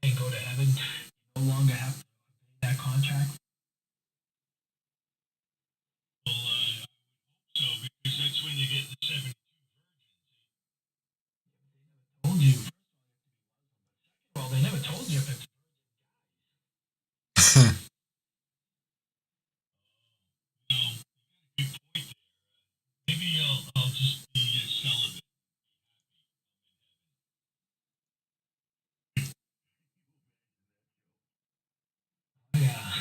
And go to heaven, you no longer have to pay that contract. Told you. Well, they never told you if it's. Yeah.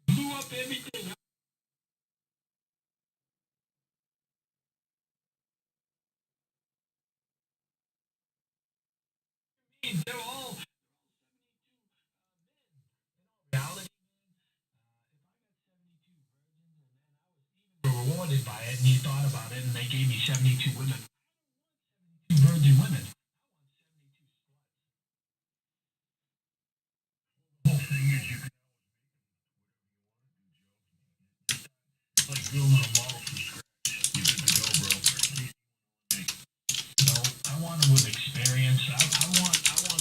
Blew up everything. They're all reality. Were rewarded by it, and he thought about it, and they gave me 72 women, virgin women. The whole thing is you can like building a model from scratch. You good to go, bro. No, I want them with experience. I want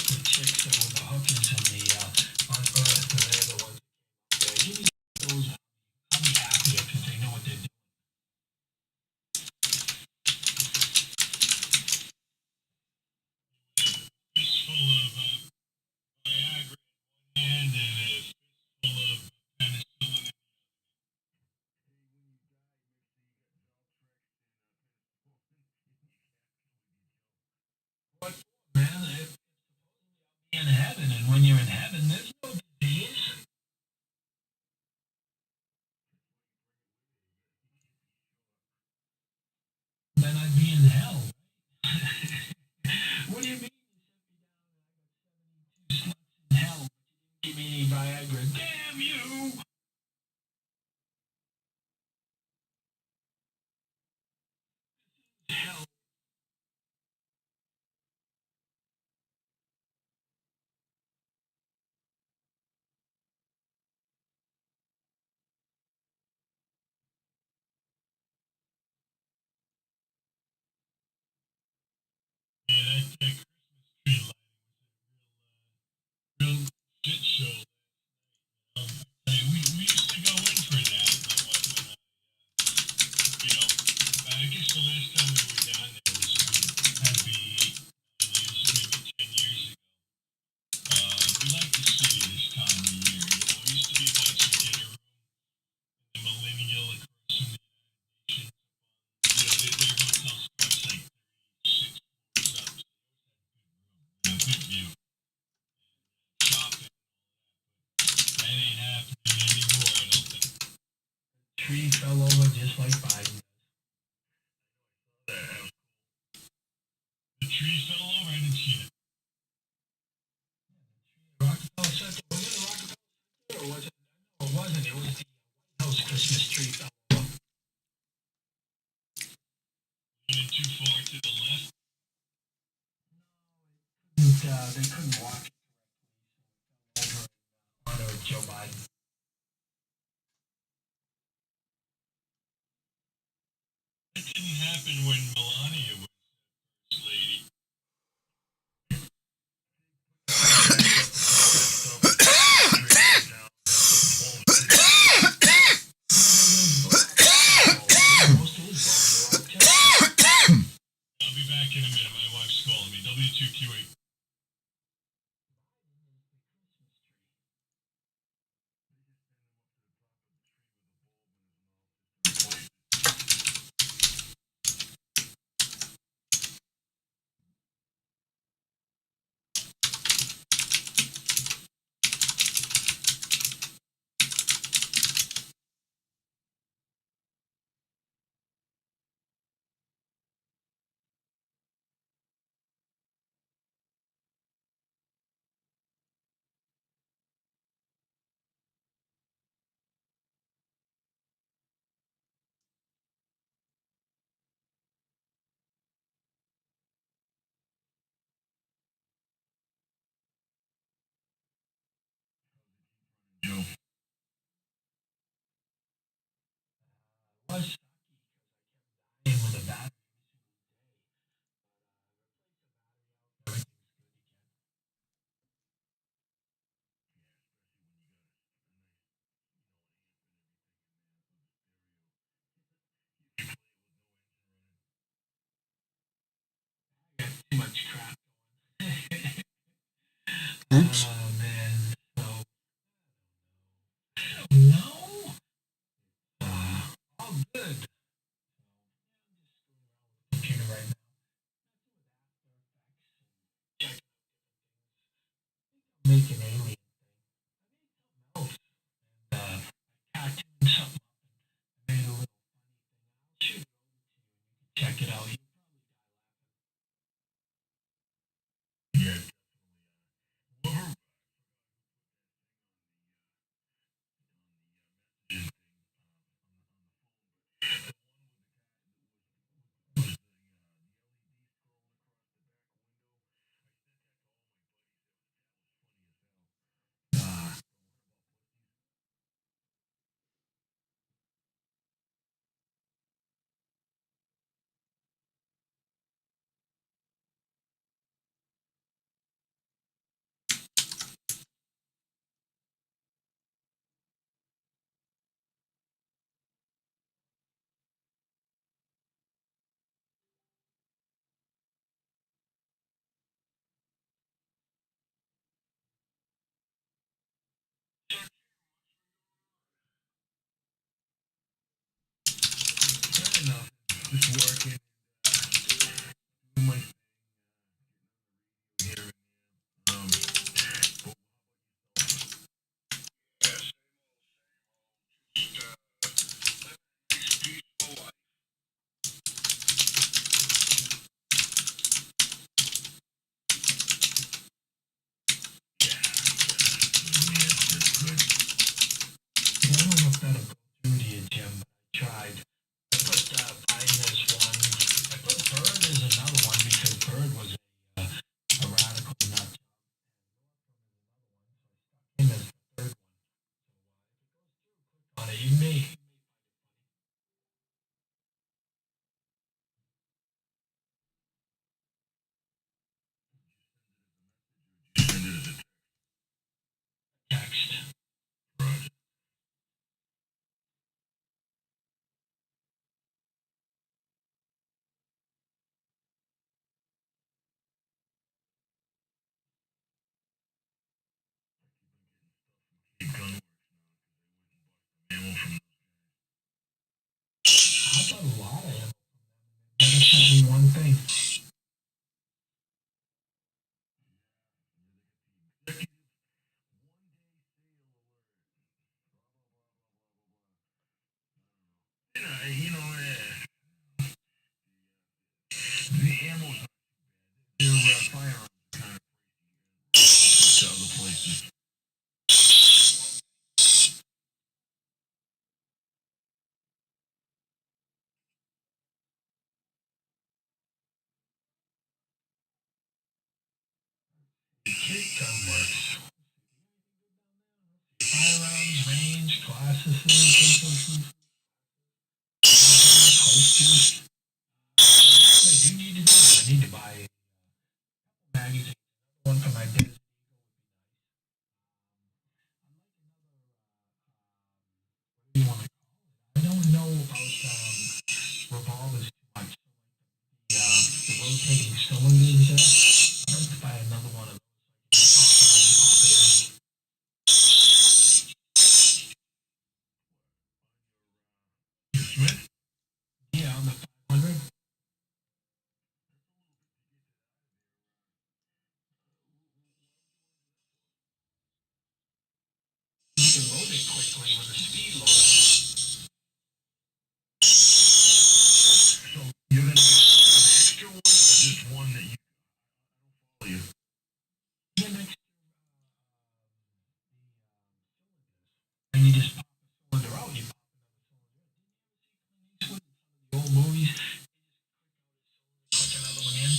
the chicks that were the hookers and the on Earth, and they're the ones. Give me those. I'll be happier because they know what they're doing. What, man? If you're in heaven, and when you're in heaven, there's no disease. Then I'd be in hell. What do you mean? Sluts in hell? Give me any Viagra. Damn you! Hell. Tree fell over just like Biden. The tree fell over. I didn't see it. Rockefeller Center. Was it a Rockefeller Center or was it? No, it wasn't. It was the White House Christmas tree fell over. Went too far to the left. They couldn't walk over onto Joe Biden. That didn't happen when Melania was first lady. I'll be back in a minute. My wife's calling me. W2QA. Joe. was sucky with a battery. Everything's good again. Too much crap. Oops. Oh man. So no. All good. Computer right now. Make an alien else. Cartoon something. Made a little shoot. Check it out. Yeah. Fair enough. Just working. Doing my thing here. Um, I don't know if that'll go through to you, Jim, but I tried. I put Biden as one. I put Bird as another one because Bird was a radical nut. Him as the third one. On it, you may. Text. I got a lot of him. Never sent me one thing. You know, the ammo, their firearms kind of to other places. The kit gun works. Firearms, range, classes, posters. I do need to do. I need to buy a magazine. One for my business. What do you want to I don't know about revolvers too much. The rotating cylinders there. I'd like to buy another one of those. Smith? Yeah, on the 500. You can load it quickly with a speed loader. So you're gonna get an extra one or just one that you follow you? Get an extra and you just pop the cylinder out. You pop the old movies, click another one in.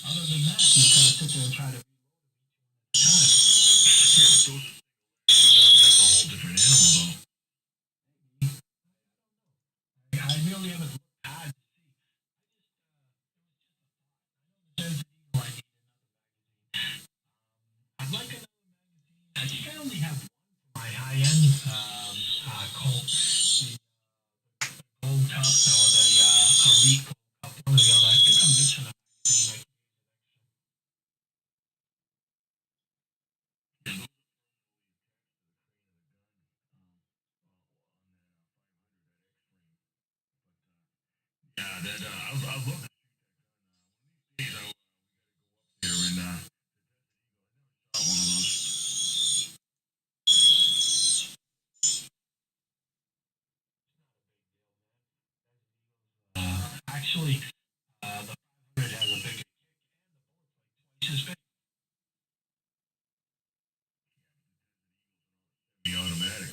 Other than that, you gotta sit there and try to time. That's a whole different animal though. I I think I only have one for my high end Colt, the Gold Cup or the Elite Gold Cup, one or the other. I think I'm missing a magazine. Yeah, that I've looked these out here and one of those. Actually, the 500 has a bigger twice as big. The automatic.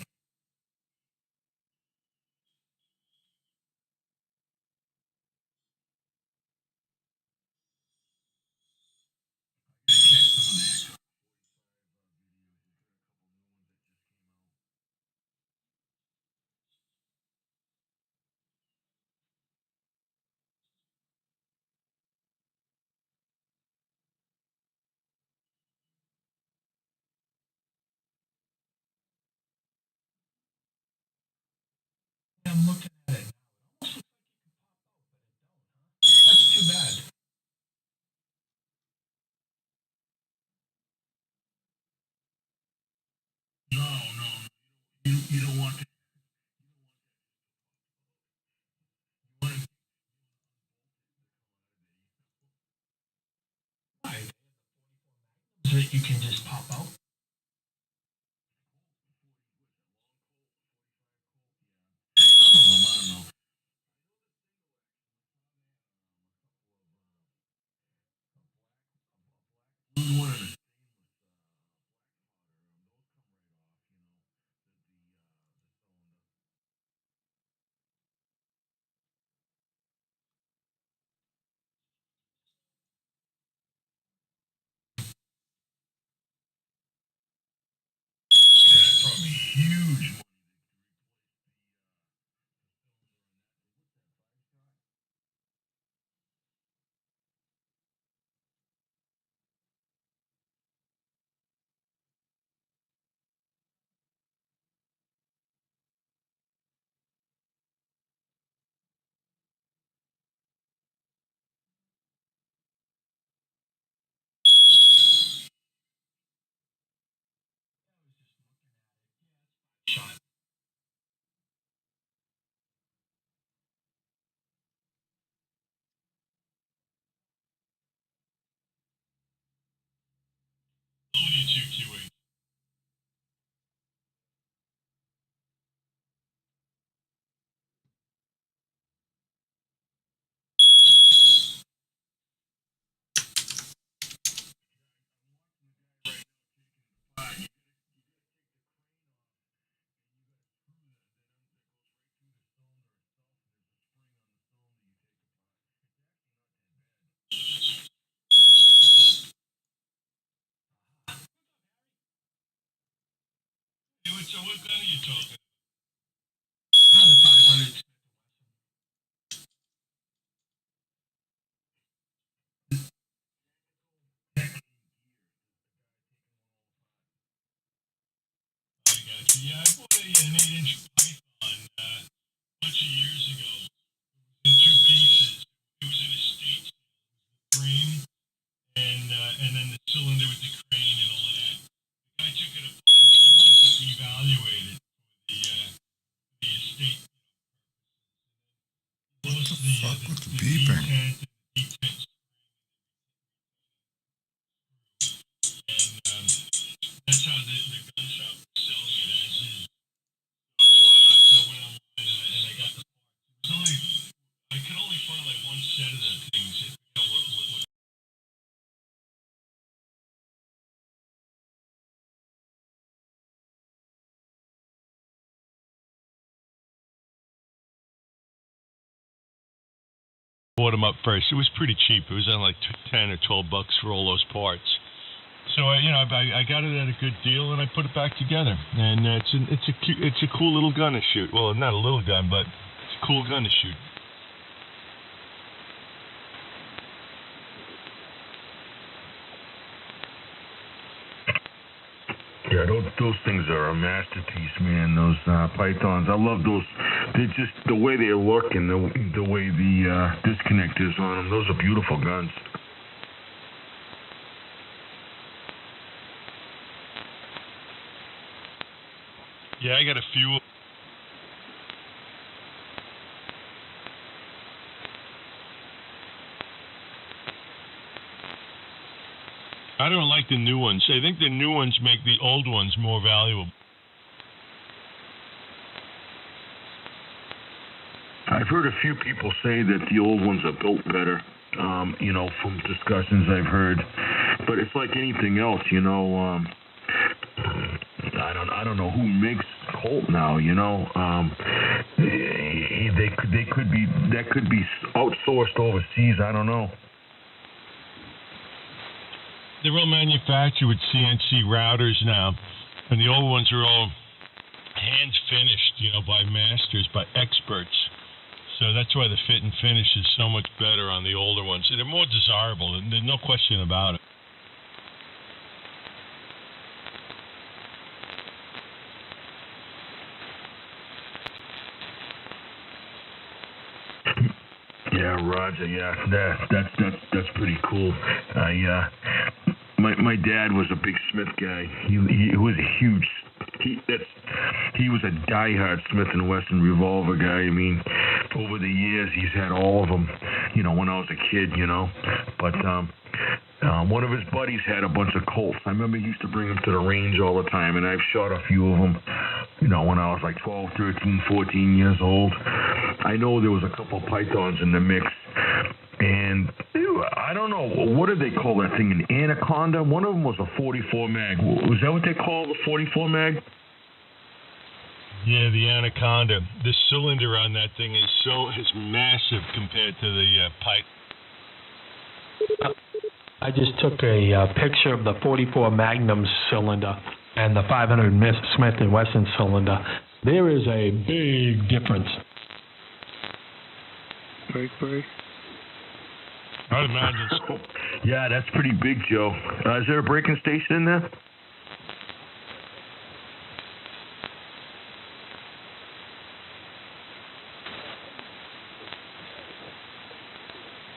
I'm looking at it. That's too bad. No, no, you don't want to. You want to that you can just pop out. Some of them, I don't know. One of the that's probably huge. Shot. What do you QA? So what gun are you talking? The 500. I got you. Yeah, I bought an 8-inch Python a bunch of years ago in two pieces. It was in a state frame and then the cylinder with the crane and all of that. The guy took it apart. He wanted to evaluate it for the estate. What the fuck with the beeping? D10, and that's how the gun shop was selling it as is. So I went online and I got the parts. It was only I could only find like one set of the things. You know, what bought them up first. It was pretty cheap. It was on like 10 or 12 bucks for all those parts. So I got it at a good deal and I put it back together. And it's a cool little gun to shoot. Well, not a little gun, but it's a cool gun to shoot. Yeah, those things are a masterpiece, man. Those pythons, I love those. They're just the way they look and the way the disconnect is on them. Those are beautiful guns. Yeah, I got a few. I don't like the new ones. I think the new ones make the old ones more valuable. I've heard a few people say that the old ones are built better, from discussions I've heard. But it's like anything else, I don't know who makes Colt now, they could be outsourced overseas. I don't know. They're all manufactured with CNC routers now, and the old ones are all hand finished, by masters, by experts. So that's why the fit and finish is so much better on the older ones. They're more desirable, and there's no question about it. Yeah, Roger. Yeah, that's pretty cool. My dad was a big Smith guy. He was a huge. He was a diehard Smith and Wesson revolver guy. I mean, over the years he's had all of them. When I was a kid, But one of his buddies had a bunch of Colts. I remember he used to bring them to the range all the time, and I've shot a few of them. When I was like 12, 13, 14 years old. I know there was a couple of pythons in the mix. And I don't know, what did they call that thing, an Anaconda? One of them was a 44 mag. Was that what they call the 44 mag? Yeah, the Anaconda. The cylinder on that thing is massive compared to the pipe. I just took a picture of the 44 Magnum cylinder and the 500 Smith & Wesson cylinder. There is a big difference. Break. I'd imagine so. Yeah, that's pretty big, Joe. Is there a braking station in there?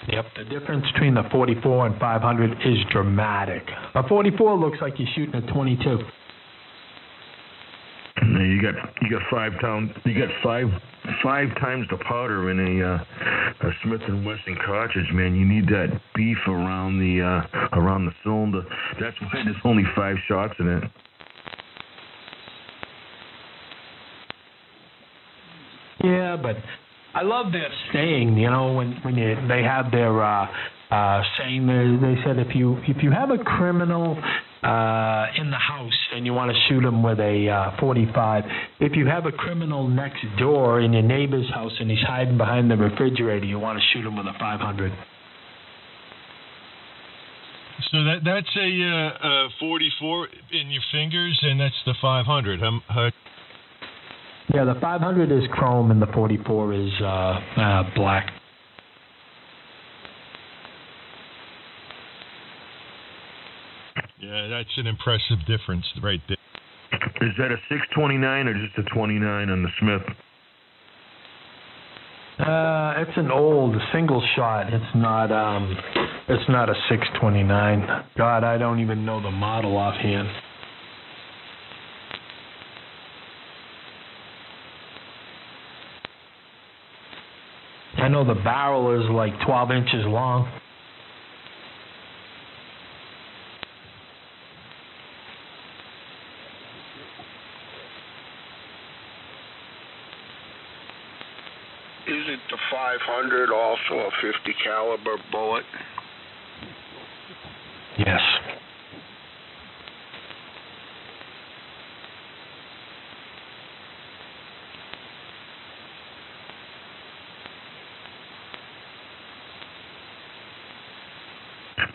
Yep, the difference between the 44 and 500 is dramatic. A 44 looks like you're shooting a 22. You got five times the powder in a Smith and Wesson cartridge, man. You need that beef around the cylinder. That's why there's only 5 shots in it. Yeah, but I love their saying. When they have their saying, they said if you have a criminal in the house and you want to shoot him with a 45, if you have a criminal next door in your neighbor's house and he's hiding behind the refrigerator, you want to shoot him with a 500. So that's a 44 in your fingers, and that's the 500. Yeah, the 500 is chrome and the 44 is black. Yeah, that's an impressive difference right there. Is that a 629 or just a 29 on the Smith? It's an old single shot. It's not a 629. God, I don't even know the model offhand. I know the barrel is like 12 inches long. Isn't the 500 also a 50 caliber bullet? Yes.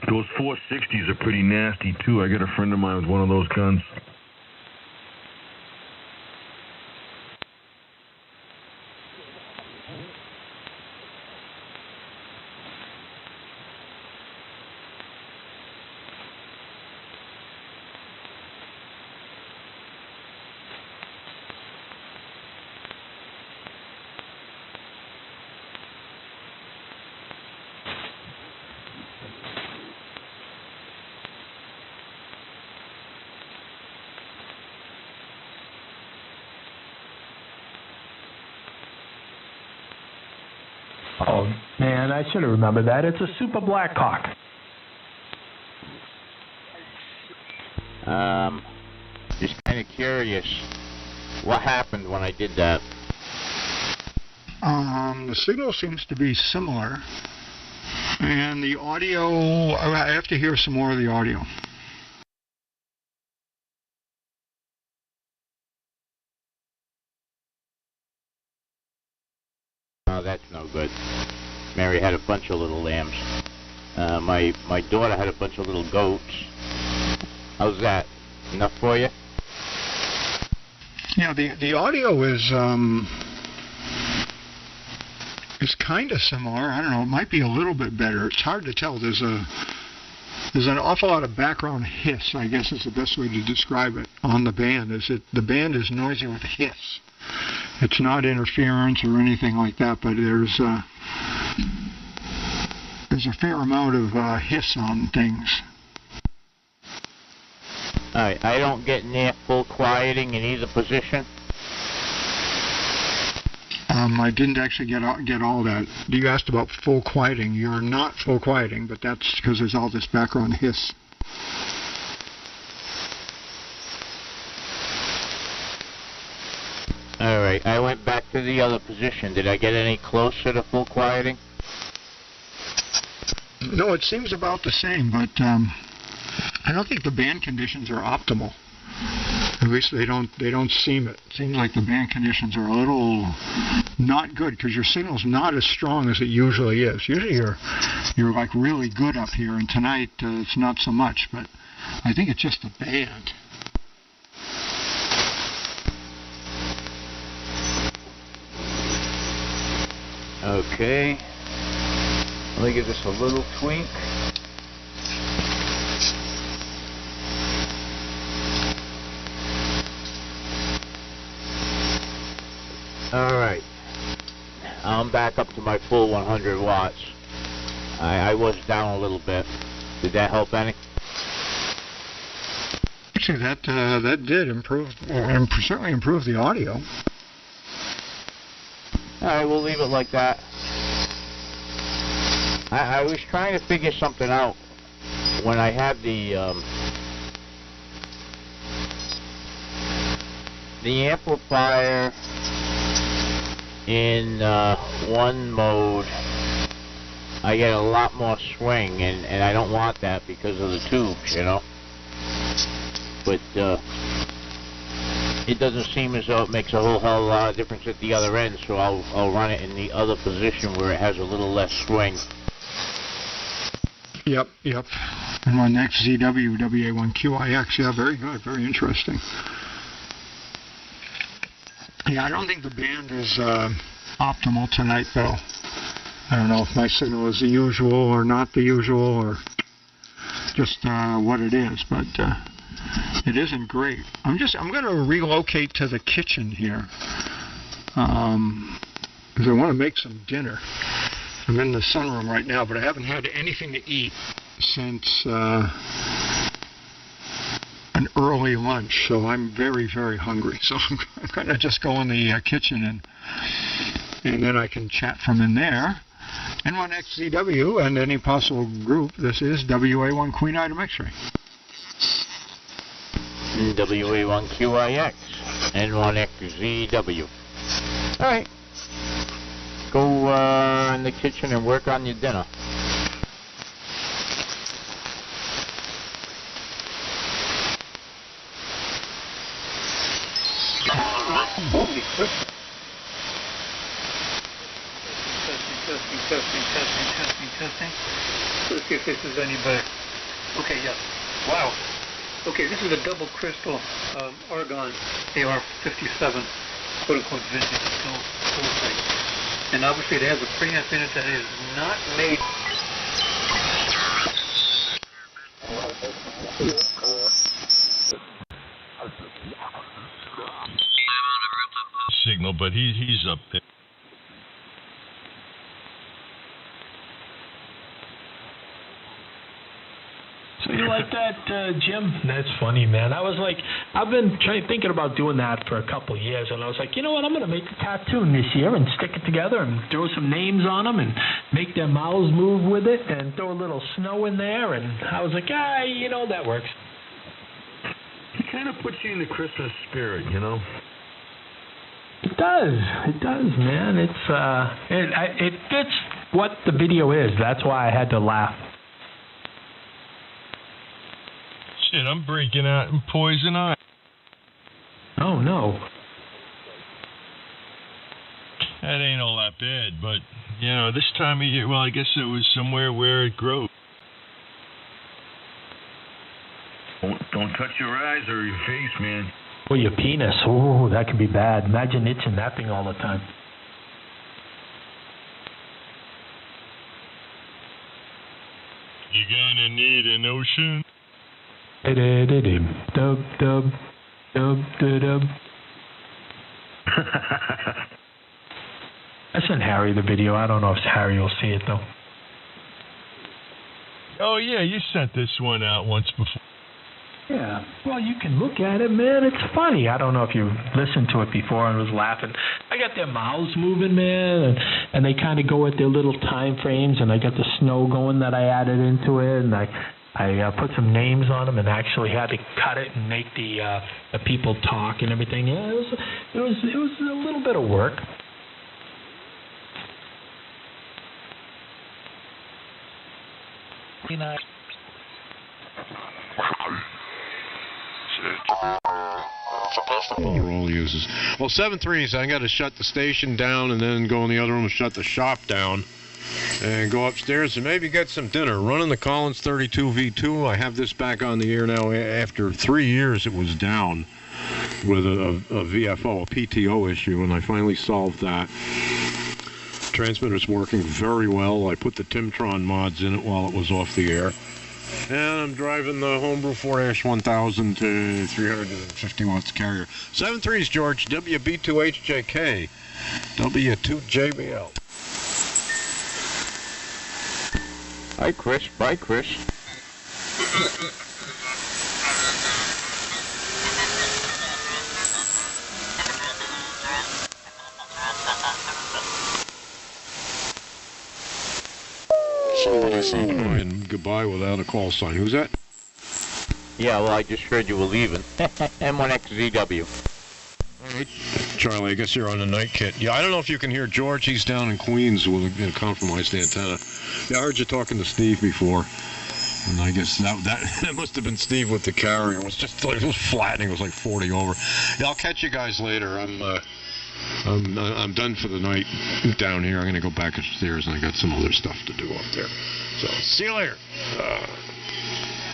Those 460s are pretty nasty too. I got a friend of mine with one of those guns. Oh, man, I should have remembered that. It's a Super Blackhawk. Just kind of curious, what happened when I did that? The signal seems to be similar, and the audio, I have to hear some more of the audio. Oh, that's no good. Mary had a bunch of little lambs. My daughter had a bunch of little goats. How's that? Enough for you? Yeah, the audio is kind of similar. I don't know. It might be a little bit better. It's hard to tell. There's an awful lot of background hiss, I guess is the best way to describe it, on the band. The band is noisy with hiss. It's not interference or anything like that, but there's a fair amount of hiss on things. Alright, I don't get near full quieting in either position. I didn't actually get all that. You asked about full quieting. You're not full quieting, but that's because there's all this background hiss. Alright, I went back to the other position. Did I get any closer to full quieting? No, it seems about the same, but I don't think the band conditions are optimal. At least they don't seem it. It seems like the band conditions are a little not good because your signal's not as strong as it usually is. Usually you're like really good up here, and tonight it's not so much. But I think it's just the band. Okay. Let me give this a little tweak. Alright. I'm back up to my full 100 watts. I was down a little bit. Did that help any? Actually, that did improve, and certainly improve the audio. Alright, we'll leave it like that. I was trying to figure something out when I had the amplifier in one mode. I get a lot more swing, and I don't want that because of the tubes, you know. But it doesn't seem as though it makes a whole hell of a lot of difference at the other end, so I'll run it in the other position where it has a little less swing. Yep. And run XZW WA1QIX. Yeah, very good, very interesting. Yeah, I don't think the band is optimal tonight, though. I don't know if my signal is the usual or not the usual, or just what it is, but it isn't great. I'm going to relocate to the kitchen here because I want to make some dinner. I'm in the sunroom right now, but I haven't had anything to eat since an early lunch, so I'm very, very hungry. So I'm going to just go in the kitchen, and then I can chat from in there. N1XZW and any possible group, this is WA1 Queen Item X-Ray. WA1QIX, N1XZW. Alright. Go in the kitchen and work on your dinner. Holy crap. Testing. Let's see if this is any better. Okay, yeah. Wow. Okay, this is a double crystal argon AR-57, quote-unquote vintage gold thing. And obviously it has a preamp in it that is not made. Signal, but he's up there. So You like that, Jim? That's funny, man. I was like, I've been thinking about doing that for a couple of years, and I was like, you know what? I'm going to make a cartoon this year and stick it together and throw some names on them and make their mouths move with it and throw a little snow in there. And I was like, that works. It kind of puts you in the Christmas spirit, you know? It does, man. It fits what the video is. That's why I had to laugh. Shit, I'm breaking out in poison eye. Oh, no. That ain't all that bad, but, this time of year, well, I guess it was somewhere where it grows. Don't touch your eyes or your face, man. Or your penis. Oh, that could be bad. Imagine itching that thing all the time. You're gonna need an ocean. Dub, dub, dub, dub. I sent Harry the video. I don't know if Harry will see it, though. Oh, yeah, you sent this one out once before. Yeah, well, you can look at it, man. It's funny. I don't know if you listened to it before and was laughing. I got their mouths moving, man, and they kind of go at their little time frames, and I got the snow going that I added into it, and I put some names on them and actually had to cut it and make the people talk and everything. Yeah, it was a little bit of work. The role uses. Well, 7.3s, I got to shut the station down and then go in the other room and shut the shop down and go upstairs and maybe get some dinner. Running the Collins 32 V2. I have this back on the air now. After 3 years, it was down with a VFO, a PTO issue, and I finally solved that. Transmitter's working very well. I put the Timtron mods in it while it was off the air. And I'm driving the Homebrew 4-1000 to 350 watts carrier. 7.3s, George. WB2HJK. W2JBL. Hi, Chris. Bye, Chris. And goodbye without a call sign. Who's that? Yeah, well, I just heard you were leaving. M1XZW. All right, Charlie, I guess you're on the night kit. Yeah, I don't know if you can hear George. He's down in Queens with a compromised antenna. Yeah, I heard you talking to Steve before. And I guess that must have been Steve with the carrier. It was just like, it was flattening. It was like 40 over. Yeah, I'll catch you guys later. I'm done for the night down here. I'm going to go back upstairs, and I got some other stuff to do up there. So, see you later.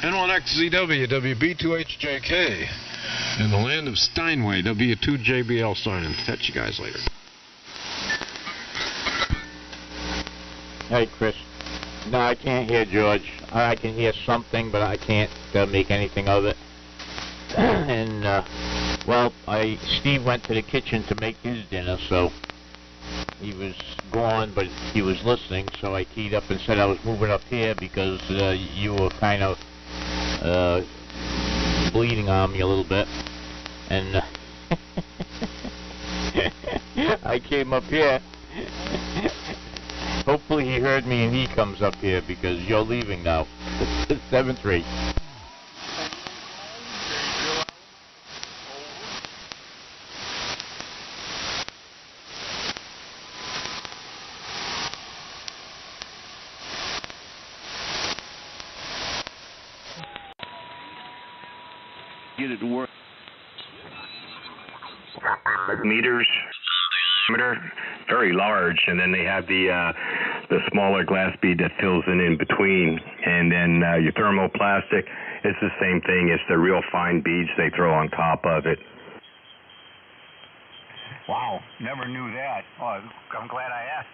N1XZW, WB2HJK, in the land of Steinway, W2JBL signing. Catch you guys later. Hey, Chris. No, I can't hear George. I can hear something, but I can't make anything of it. And, well, Steve went to the kitchen to make his dinner, so he was gone, but he was listening, so I keyed up and said I was moving up here because you were kind of bleeding on me a little bit. And I came up here. Hopefully he heard me and he comes up here because you're leaving now. 7-3. Get it to work. Meters, diameter, very large, and then they have the smaller glass bead that fills in between, and then your thermoplastic. It's the same thing. It's the real fine beads they throw on top of it. Wow, never knew that. Oh, I'm glad I asked.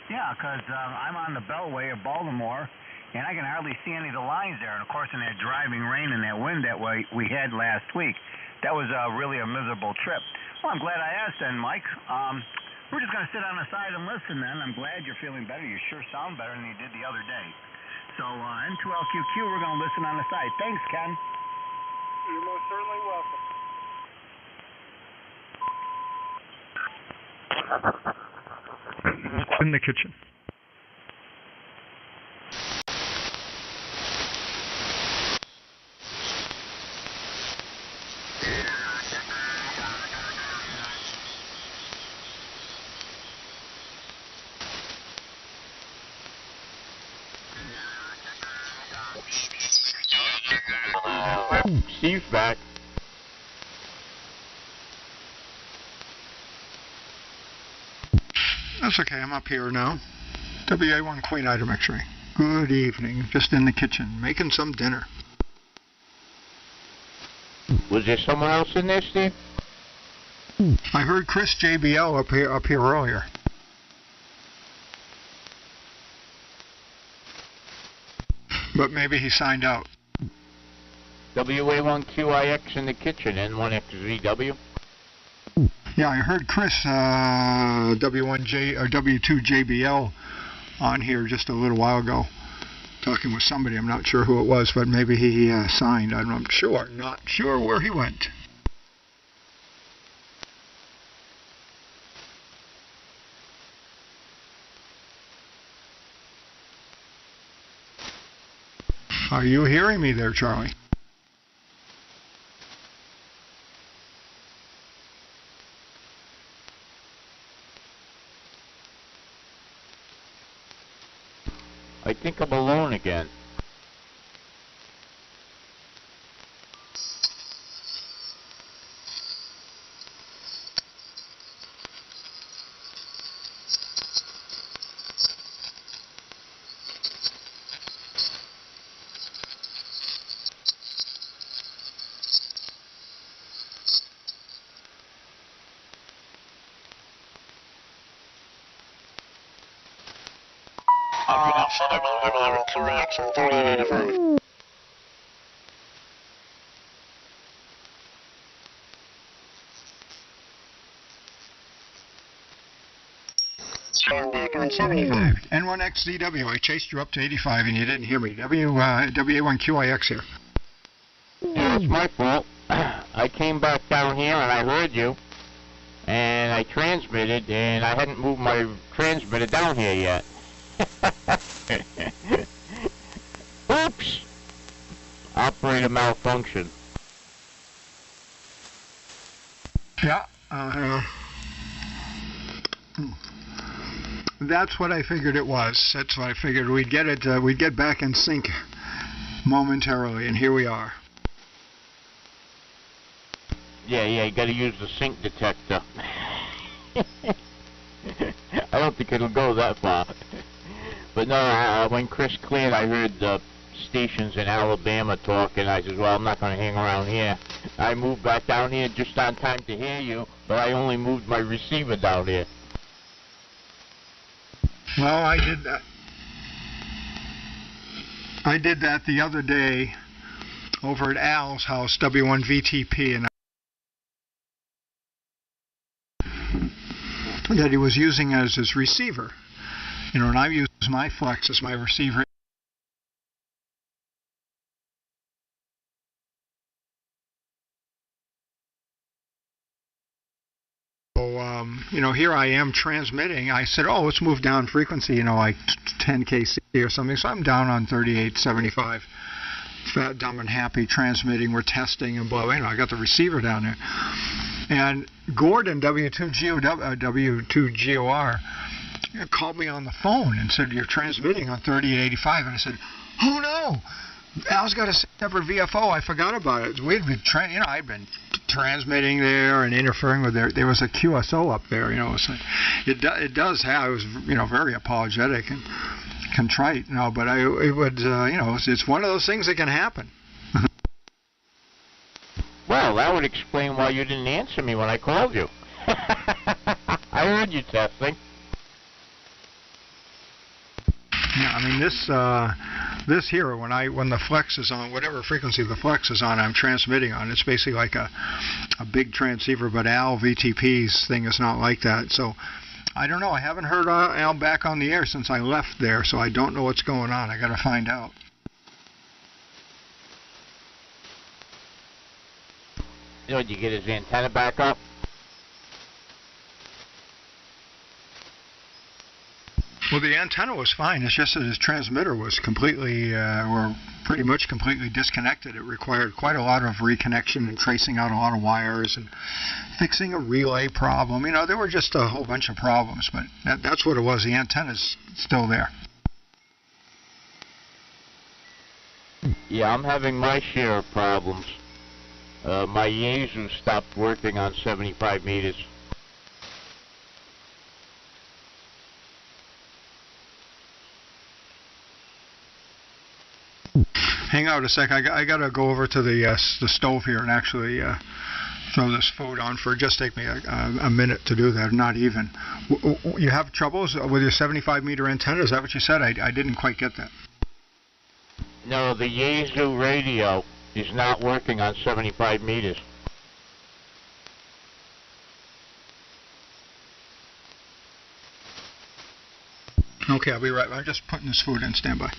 Yeah, because I'm on the Beltway of Baltimore, and I can hardly see any of the lines there. And, of course, in that driving rain and that wind that we had last week, that was really a miserable trip. Well, I'm glad I asked then, Mike. We're just going to sit on the side and listen then. I'm glad you're feeling better. You sure sound better than you did the other day. So N2LQQ, we're going to listen on the site. Thanks, Ken. You're most certainly welcome. In the kitchen. Steve's back. That's okay, I'm up here now. WA1 Queen Item X-ray. Good evening. Just in the kitchen, making some dinner. Was there someone else in there, Steve? I heard Chris JBL up here earlier. But maybe he signed out. WA1QIX in the kitchen, N1XZW. Yeah, I heard Chris W1J or W2JBL on here just a little while ago, talking with somebody. I'm not sure who it was, but maybe he signed. I'm not sure where he went. Are you hearing me there, Charlie? I think I'm alone again. Reaction 3085. Stand back on 75. N1XZW, I chased you up to 85 and you didn't hear me. WA1QIX here. Yeah, it's my fault. I came back down here and I heard you. And I transmitted, and I hadn't moved my transmitter down here yet. Oops! Operator malfunction. Yeah. That's what I figured it was. That's what I figured. We'd get back in sync momentarily, and here we are. Yeah, you gotta use the sync detector. I don't think it'll go that far. But no, when Chris cleared, I heard the stations in Alabama talking. I said, well, I'm not going to hang around here. I moved back down here just on time to hear you, but I only moved my receiver down here. Well, I did that. I did that the other day over at Al's house, W1VTP, and that he was using as his receiver. You know, and I use my Flex as my receiver. So, you know, here I am transmitting. I said, oh, let's move down frequency, you know, like 10 kc or something. So I'm down on 3875. Fat, dumb, and happy transmitting. We're testing and blah, blah. You know, I got the receiver down there. And Gordon, W2GOR, called me on the phone and said, you're transmitting on 3885. And I said, oh no, Al's got a separate VFO. I forgot about it. We'd been I'd been transmitting there and interfering with there was a QSO up there, you know. So it does have. I was, you know, very apologetic and contrite, you know, but it would, you know, it's one of those things that can happen. Well, that would explain why you didn't answer me when I called you. I heard you testing. Yeah, I mean this here, when the Flex is on, whatever frequency the Flex is on, I'm transmitting on. It's basically like a big transceiver, but Al VTP's thing is not like that. So I don't know. I haven't heard Al back on the air since I left there, so I don't know what's going on. I got to find out. Did you get his antenna back up? Well, the antenna was fine. It's just that his transmitter was completely, or pretty much completely disconnected. It required quite a lot of reconnection and tracing out a lot of wires and fixing a relay problem. You know, there were just a whole bunch of problems, but that's what it was. The antenna's still there. Yeah, I'm having my share of problems. My Yaesu stopped working on 75 meters. Hang out a sec. I got to go over to the stove here and actually throw this food on for. Just take me a minute to do that. Not even. You have troubles with your 75-meter antenna? Is that what you said? I didn't quite get that. No, the Yaesu radio is not working on 75 meters. Okay, I'll be right back. I'm just putting this food in. Stand by.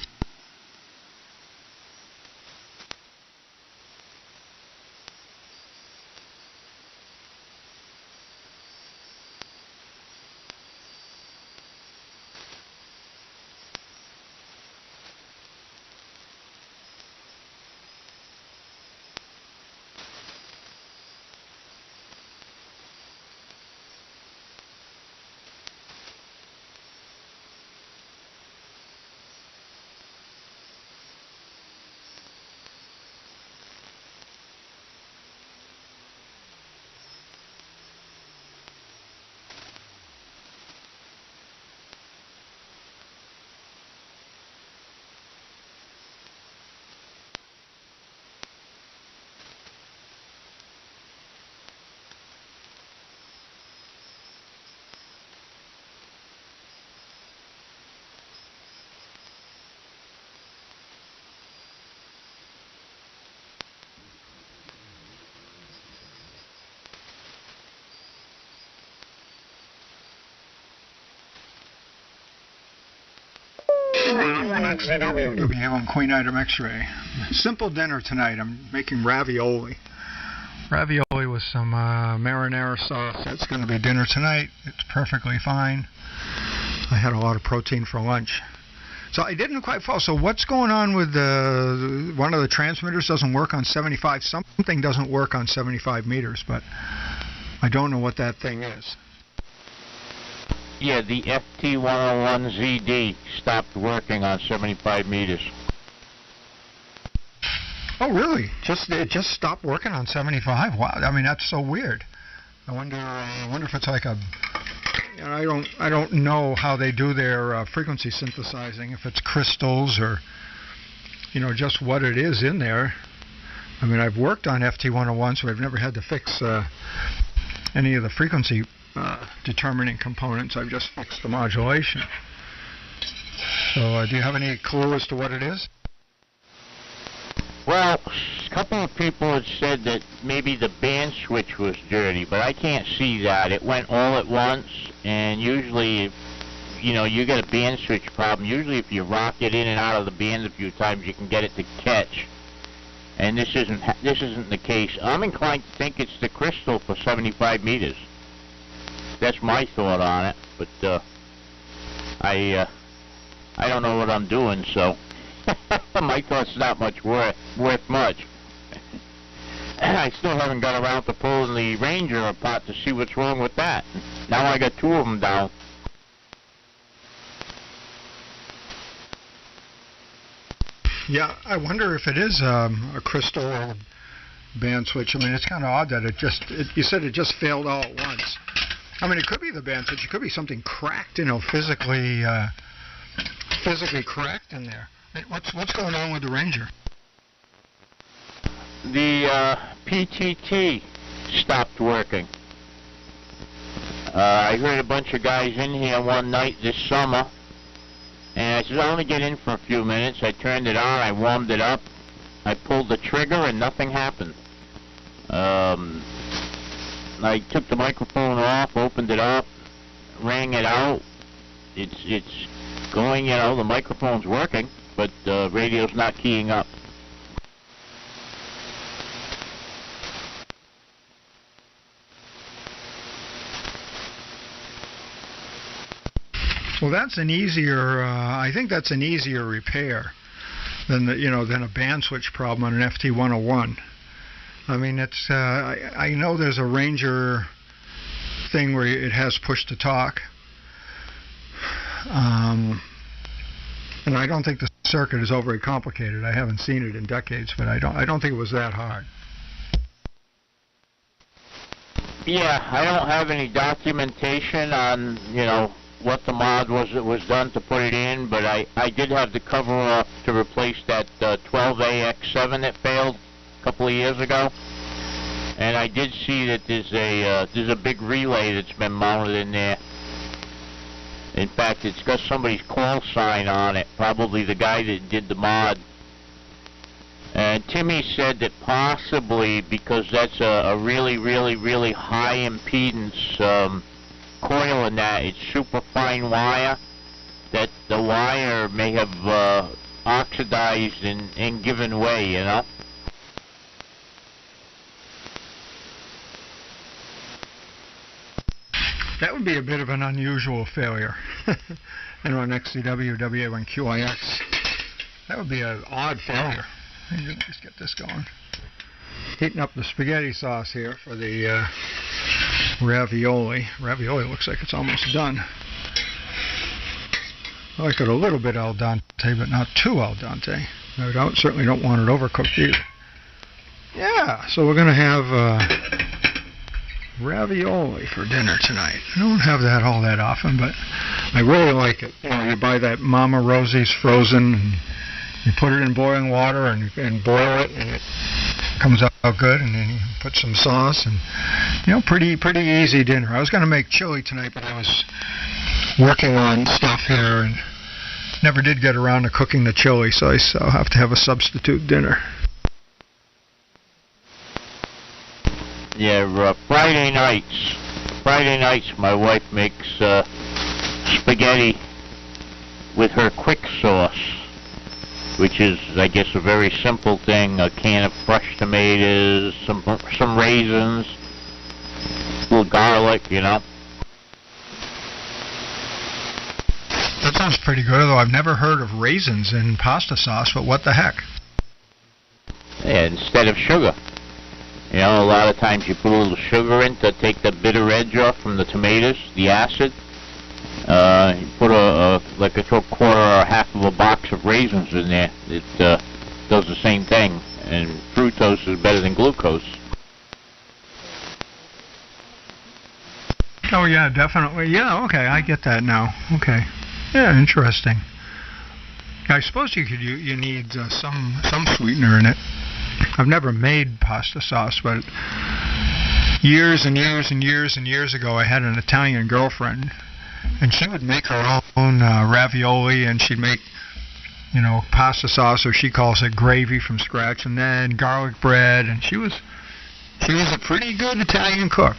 We'll be having Queen Item X-ray. Simple dinner tonight. I'm making ravioli. Ravioli with some marinara sauce. That's going to be dinner tonight. It's perfectly fine. I had a lot of protein for lunch. So I didn't quite follow. So what's going on with one of the transmitters doesn't work on 75? Something doesn't work on 75 meters, but I don't know what that thing is. Yeah, the FT101ZD stopped working on 75 meters. Oh, really? It just stopped working on 75? Wow, I mean, that's so weird. I wonder if it's like a... You know, I don't know how they do their frequency synthesizing, if it's crystals or, you know, just what it is in there. I mean, I've worked on FT101, so I've never had to fix any of the frequency determining components. I've just fixed the modulation. So do you have any clue as to what it is? Well, a couple of people had said that maybe the band switch was dirty, but I can't see that. It went all at once, and usually, if, you know, you get a band switch problem, usually if you rock it in and out of the band a few times, you can get it to catch. And this isn't the case. I'm inclined to think it's the crystal for 75 meters. That's my thought on it, but I don't know what I'm doing, so my thought's not much worth much. I still haven't got around to pulling the Ranger apart to see what's wrong with that. Now I got two of them down. Yeah, I wonder if it is a crystal or band switch. I mean, it's kind of odd that you said it just failed all at once. I mean, it could be the band switch. It could be something cracked, you know, physically cracked in there. What's going on with the Ranger? The PTT stopped working. I heard a bunch of guys in here one night this summer, and I said, I'll only get in for a few minutes. I turned it on, I warmed it up, I pulled the trigger, and nothing happened. I took the microphone off, opened it up, rang it out. It's going, you know, the microphone's working, but the radio's not keying up. Well, that's an easier. I think that's an easier repair than than a band switch problem on an FT101. I mean, it's. I know there's a Ranger thing where it has push to talk, and I don't think the circuit is overly complicated. I haven't seen it in decades, but I don't think it was that hard. Yeah, I don't have any documentation on, you know, what the mod was done to put it in, but I did have the cover off to replace that 12AX7 that failed a couple of years ago, and I did see that there's a big relay that's been mounted in there. In fact, it's got somebody's call sign on it, probably the guy that did the mod. And Timmy said that possibly because that's a really, really, really high impedance coil in that, it's super fine wire, that the wire may have oxidized and given way, you know? That would be a bit of an unusual failure. And on XCW, WA1QIX, that would be an odd failure. Just get this going. Heating up the spaghetti sauce here for the ravioli. Ravioli looks like it's almost done. I like it a little bit al dente, but not too al dente. I certainly don't want it overcooked either. Yeah, so we're going to have ravioli for dinner tonight. I don't have that all that often, but I really like it. You know, you buy that Mama Rosie's frozen, and you put it in boiling water and boil it, and it comes out good, and then you put some sauce, and, you know, pretty easy dinner. I was going to make chili tonight, but I was working on stuff here and never did get around to cooking the chili, so I'll have to have a substitute dinner. Yeah, Friday nights my wife makes spaghetti with her quick sauce, which is, I guess, a very simple thing: a can of fresh tomatoes, some raisins, a little garlic, you know. That sounds pretty good, although I've never heard of raisins in pasta sauce, but what the heck? Yeah, instead of sugar. You know, a lot of times you put a little sugar in to take the bitter edge off from the tomatoes, the acid. You put like a quarter or half of a box of raisins in there. It does the same thing, and fructose is better than glucose. Oh yeah, definitely. Yeah, okay, I get that now. Okay, yeah, interesting. I suppose you need some sweetener in it. I've never made pasta sauce, but years and years and years and years ago, I had an Italian girlfriend, and she would make her own ravioli, and she'd make, you know, pasta sauce, or she calls it gravy, from scratch, and then garlic bread, and she was a pretty good Italian cook.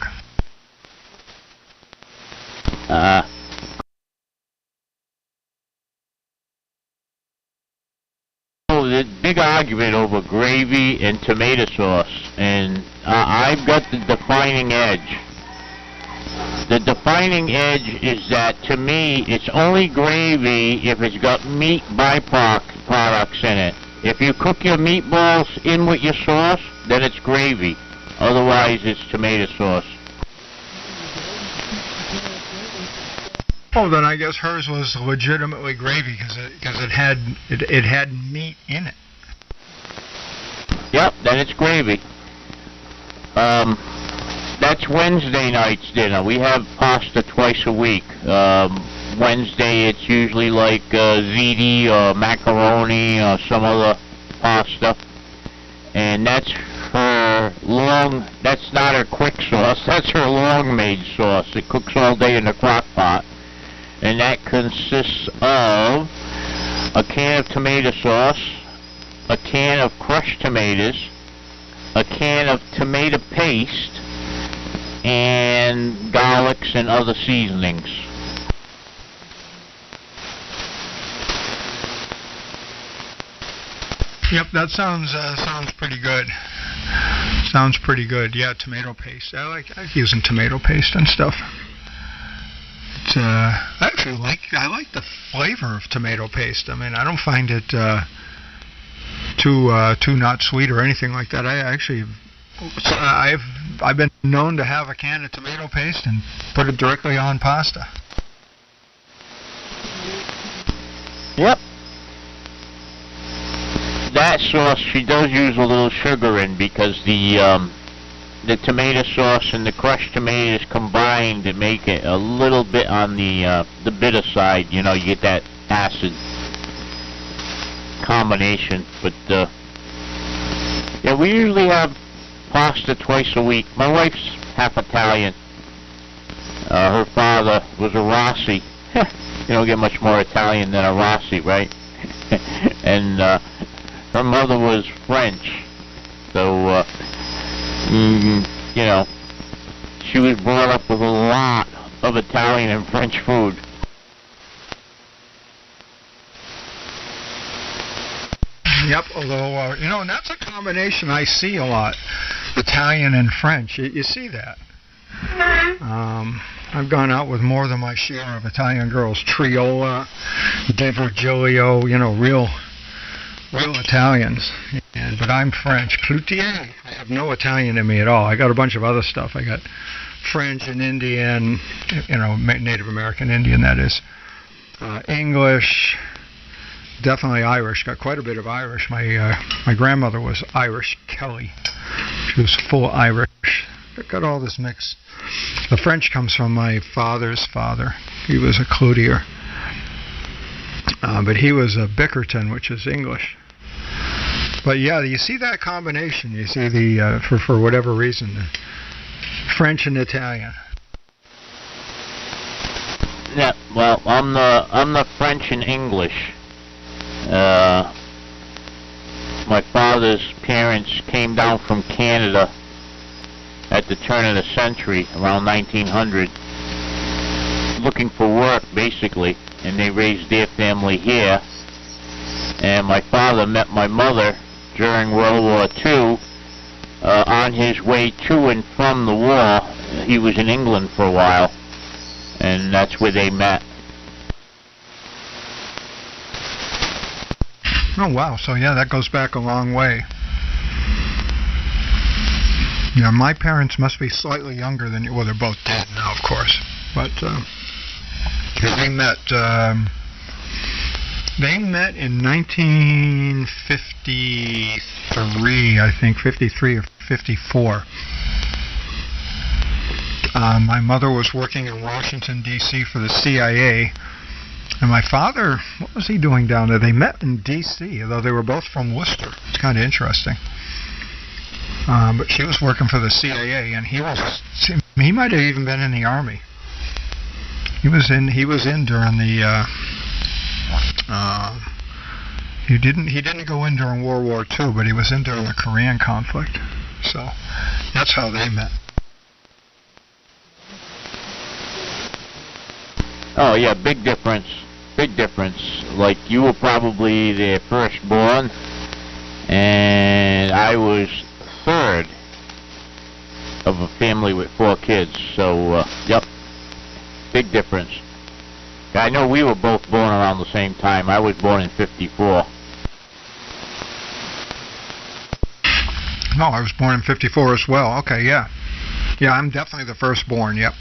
The big argument over gravy and tomato sauce, and I've got the defining edge. The defining edge is that, to me, it's only gravy if it's got meat byproducts in it. If you cook your meatballs in with your sauce, then it's gravy. Otherwise, it's tomato sauce. Oh, then I guess hers was legitimately gravy because it had meat in it. Yep, then it's gravy. That's Wednesday night's dinner. We have pasta twice a week. Wednesday it's usually like ziti or macaroni or some other pasta, and that's not her quick sauce. That's her long-made sauce. It cooks all day in the crock pot. And that consists of a can of tomato sauce, a can of crushed tomatoes, a can of tomato paste, and garlics and other seasonings. Yep, that sounds pretty good. Sounds pretty good. Yeah, tomato paste. I like using tomato paste and stuff. It's, I like the flavor of tomato paste. I mean, I don't find it too not sweet or anything like that. I've been known to have a can of tomato paste and put it directly on pasta. Yep. That sauce she does use a little sugar in because the tomato sauce and the crushed tomatoes combined to make it a little bit on the bitter side. You know, you get that acid combination. But yeah, we usually have pasta twice a week. My wife's half Italian. Her father was a Rossi. You don't get much more Italian than a Rossi, right? And her mother was French, so you know, she was brought up with a lot of Italian and French food. Yep, although, you know, and that's a combination I see a lot, Italian and French. You see that. I've gone out with more than my share of Italian girls. Triola, De Virgilio, you know, real Italians. But I'm French. Cloutier. I have no Italian in me at all. I got a bunch of other stuff. I got French and Indian, you know, Native American Indian, that is. English. Definitely Irish. Got quite a bit of Irish. My grandmother was Irish, Kelly. She was full Irish. Got all this mix. The French comes from my father's father. He was a cloutier. But he was a Bickerton, which is English. But yeah, you see that combination. You see the, for whatever reason, the French and Italian. Yeah, well, I'm the French and English. My father's parents came down from Canada at the turn of the century, around 1900, looking for work, basically, and they raised their family here. And my father met my mother during World War II. On his way to and from the war, he was in England for a while, and that's where they met. Oh, wow. So, yeah, that goes back a long way. Yeah, my parents must be slightly younger than you. Well, they're both dead now, of course. But they met in 1953, I think, 53 or 54. My mother was working in Washington, D.C. for the CIA. And my father, what was he doing down there? They met in D.C., although they were both from Worcester. It's kind of interesting. But she was working for the CIA, and he might have even been in the Army. He was in during the, he didn't go in during World War II, but he was in during the Korean conflict. So, that's how they met. Oh, yeah, big difference. Big difference. Like, you were probably their firstborn, and I was third of a family with 4 kids. So, yep, big difference. I know we were both born around the same time. I was born in 54. No, I was born in 54 as well. Okay, yeah. Yeah, I'm definitely the firstborn, yep.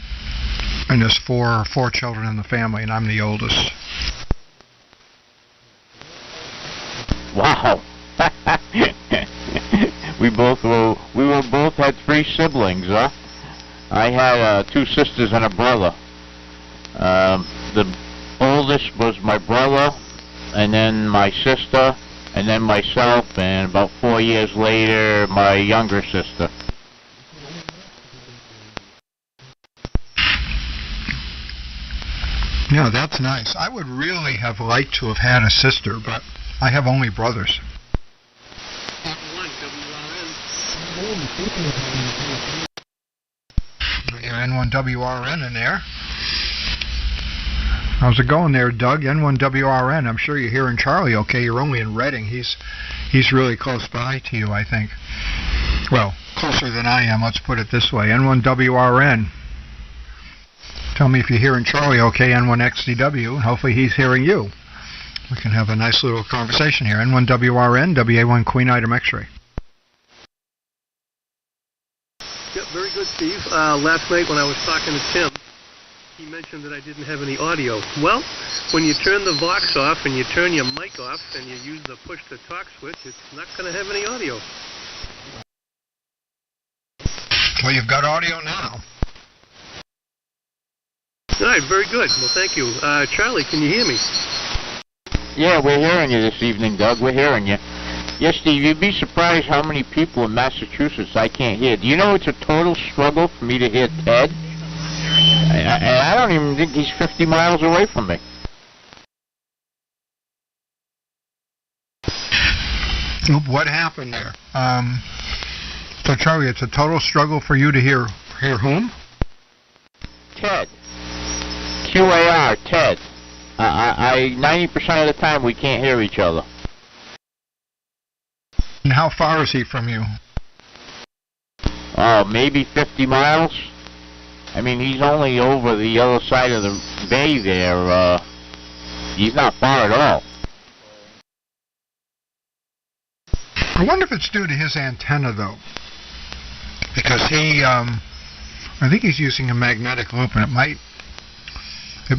And there's four children in the family, and I'm the oldest. Wow. we both had 3 siblings, huh? I had 2 sisters and a brother. The oldest was my brother, and then my sister, and then myself, and about 4 years later, my younger sister. Yeah, that's nice. I would really have liked to have had a sister, but I have only brothers. N1WRN in there. How's it going there, Doug? N1WRN. I'm sure you're hearing Charlie okay. You're only in Reading. He's really close by to you, I think. Well, closer than I am, let's put it this way. N1WRN. Tell me if you're hearing Charlie okay, N1XDW, and hopefully he's hearing you. We can have a nice little conversation here. N1WRN, WA1 Queen Item X-ray. Yep, very good, Steve. Last night when I was talking to Tim, he mentioned that I didn't have any audio. Well, when you turn the Vox off and you turn your mic off and you use the push-to-talk switch, it's not going to have any audio. Well, you've got audio now. All right, very good. Well, thank you. Charlie, can you hear me? Yeah, we're hearing you this evening, Doug. We're hearing you. Yes, Steve, you'd be surprised how many people in Massachusetts I can't hear. Do you know it's a total struggle for me to hear Ted? And I don't even think he's 50 miles away from me. What happened there? So, Charlie, it's a total struggle for you to hear whom? Ted. QAR, Ted. 90% of the time we can't hear each other. And how far is he from you? Oh, maybe 50 miles. I mean, he's only over the other side of the bay there. He's not far at all. I wonder if it's due to his antenna, though. Because I think he's using a magnetic loop, and it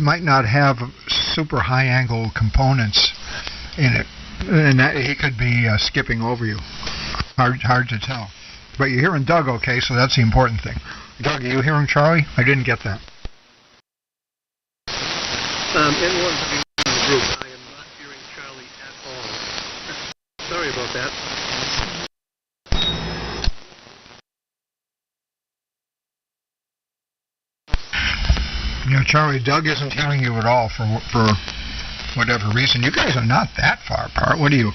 might not have super high-angle components in it, and that he could be skipping over you. Hard to tell. But you're hearing Doug okay, so that's the important thing. Doug, are you hearing Charlie? I didn't get that. N1 group. I am not hearing Charlie at all. Sorry about that. You know, Charlie, Doug isn't hearing you at all for whatever reason. You guys are not that far apart. What do you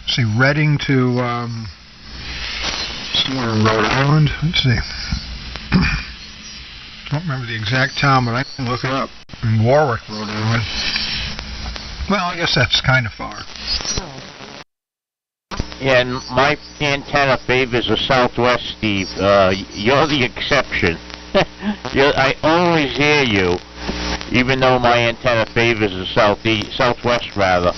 see? Reading to somewhere in Rhode Island. Let's see. Don't remember the exact town, but I can look it up. In Warwick, Rhode Island. Well, I guess that's kind of far. Yeah, and my antenna favors the southwest, Steve. You're the exception. I always hear you, even though my antenna favors the southwest rather.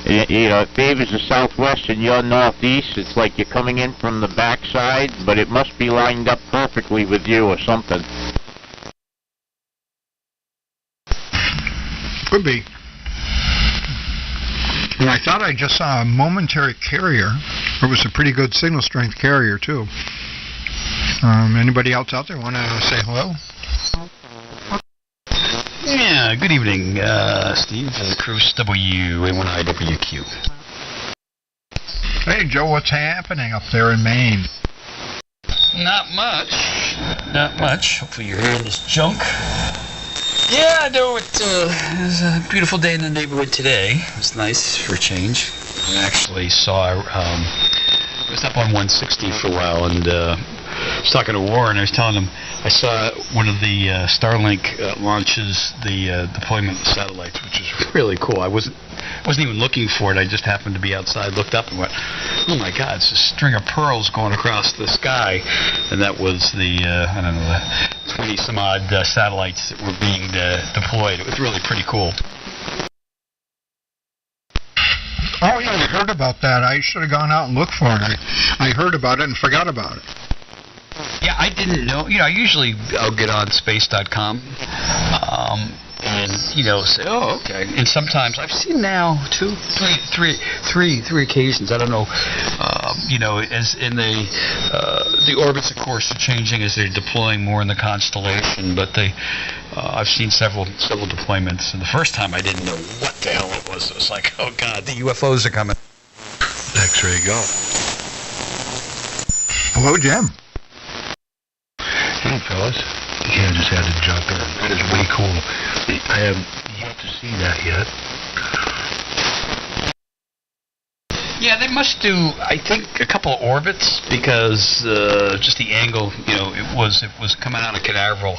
You know, it favors the southwest and you're northeast. It's like you're coming in from the backside, but it must be lined up perfectly with you or something. Could be. And I thought I just saw a momentary carrier. It was a pretty good signal strength carrier, too. Anybody else out there want to say hello? Yeah, good evening, Steve. Cruise WA1IWQ. Hey, Joe, what's happening up there in Maine? Not much. Not much. Hopefully you're hearing this junk. Yeah, I know it was a beautiful day in the neighborhood today. It was nice for a change. I actually saw, I was up on 160 for a while, and I was talking to Warren. I was telling him I saw one of the Starlink launches the deployment of satellites, which is really cool. I wasn't even looking for it. I just happened to be outside, looked up, and went, "Oh my God! It's a string of pearls going across the sky." And that was the I don't know, the 20 some odd satellites that were being deployed. It was really pretty cool. Oh yeah, I heard about that. I should have gone out and looked for it. I heard about it and forgot about it. Yeah, I didn't know. You know, usually I'll get on space.com and, you know, say, oh, okay. And sometimes I've seen now three occasions. I don't know, you know, as in the orbits, of course, are changing as they're deploying more in the constellation. But I've seen several deployments. And the first time I didn't know what the hell it was. It was like, oh, God, the UFOs are coming. X-ray go. Hello, Jim. Hey, fellas. Yeah, I just had to jump in. That is way cool. I have yet to see that yet. Yeah, they must do, I think, a couple of orbits because just the angle, you know, it was coming out of Canaveral,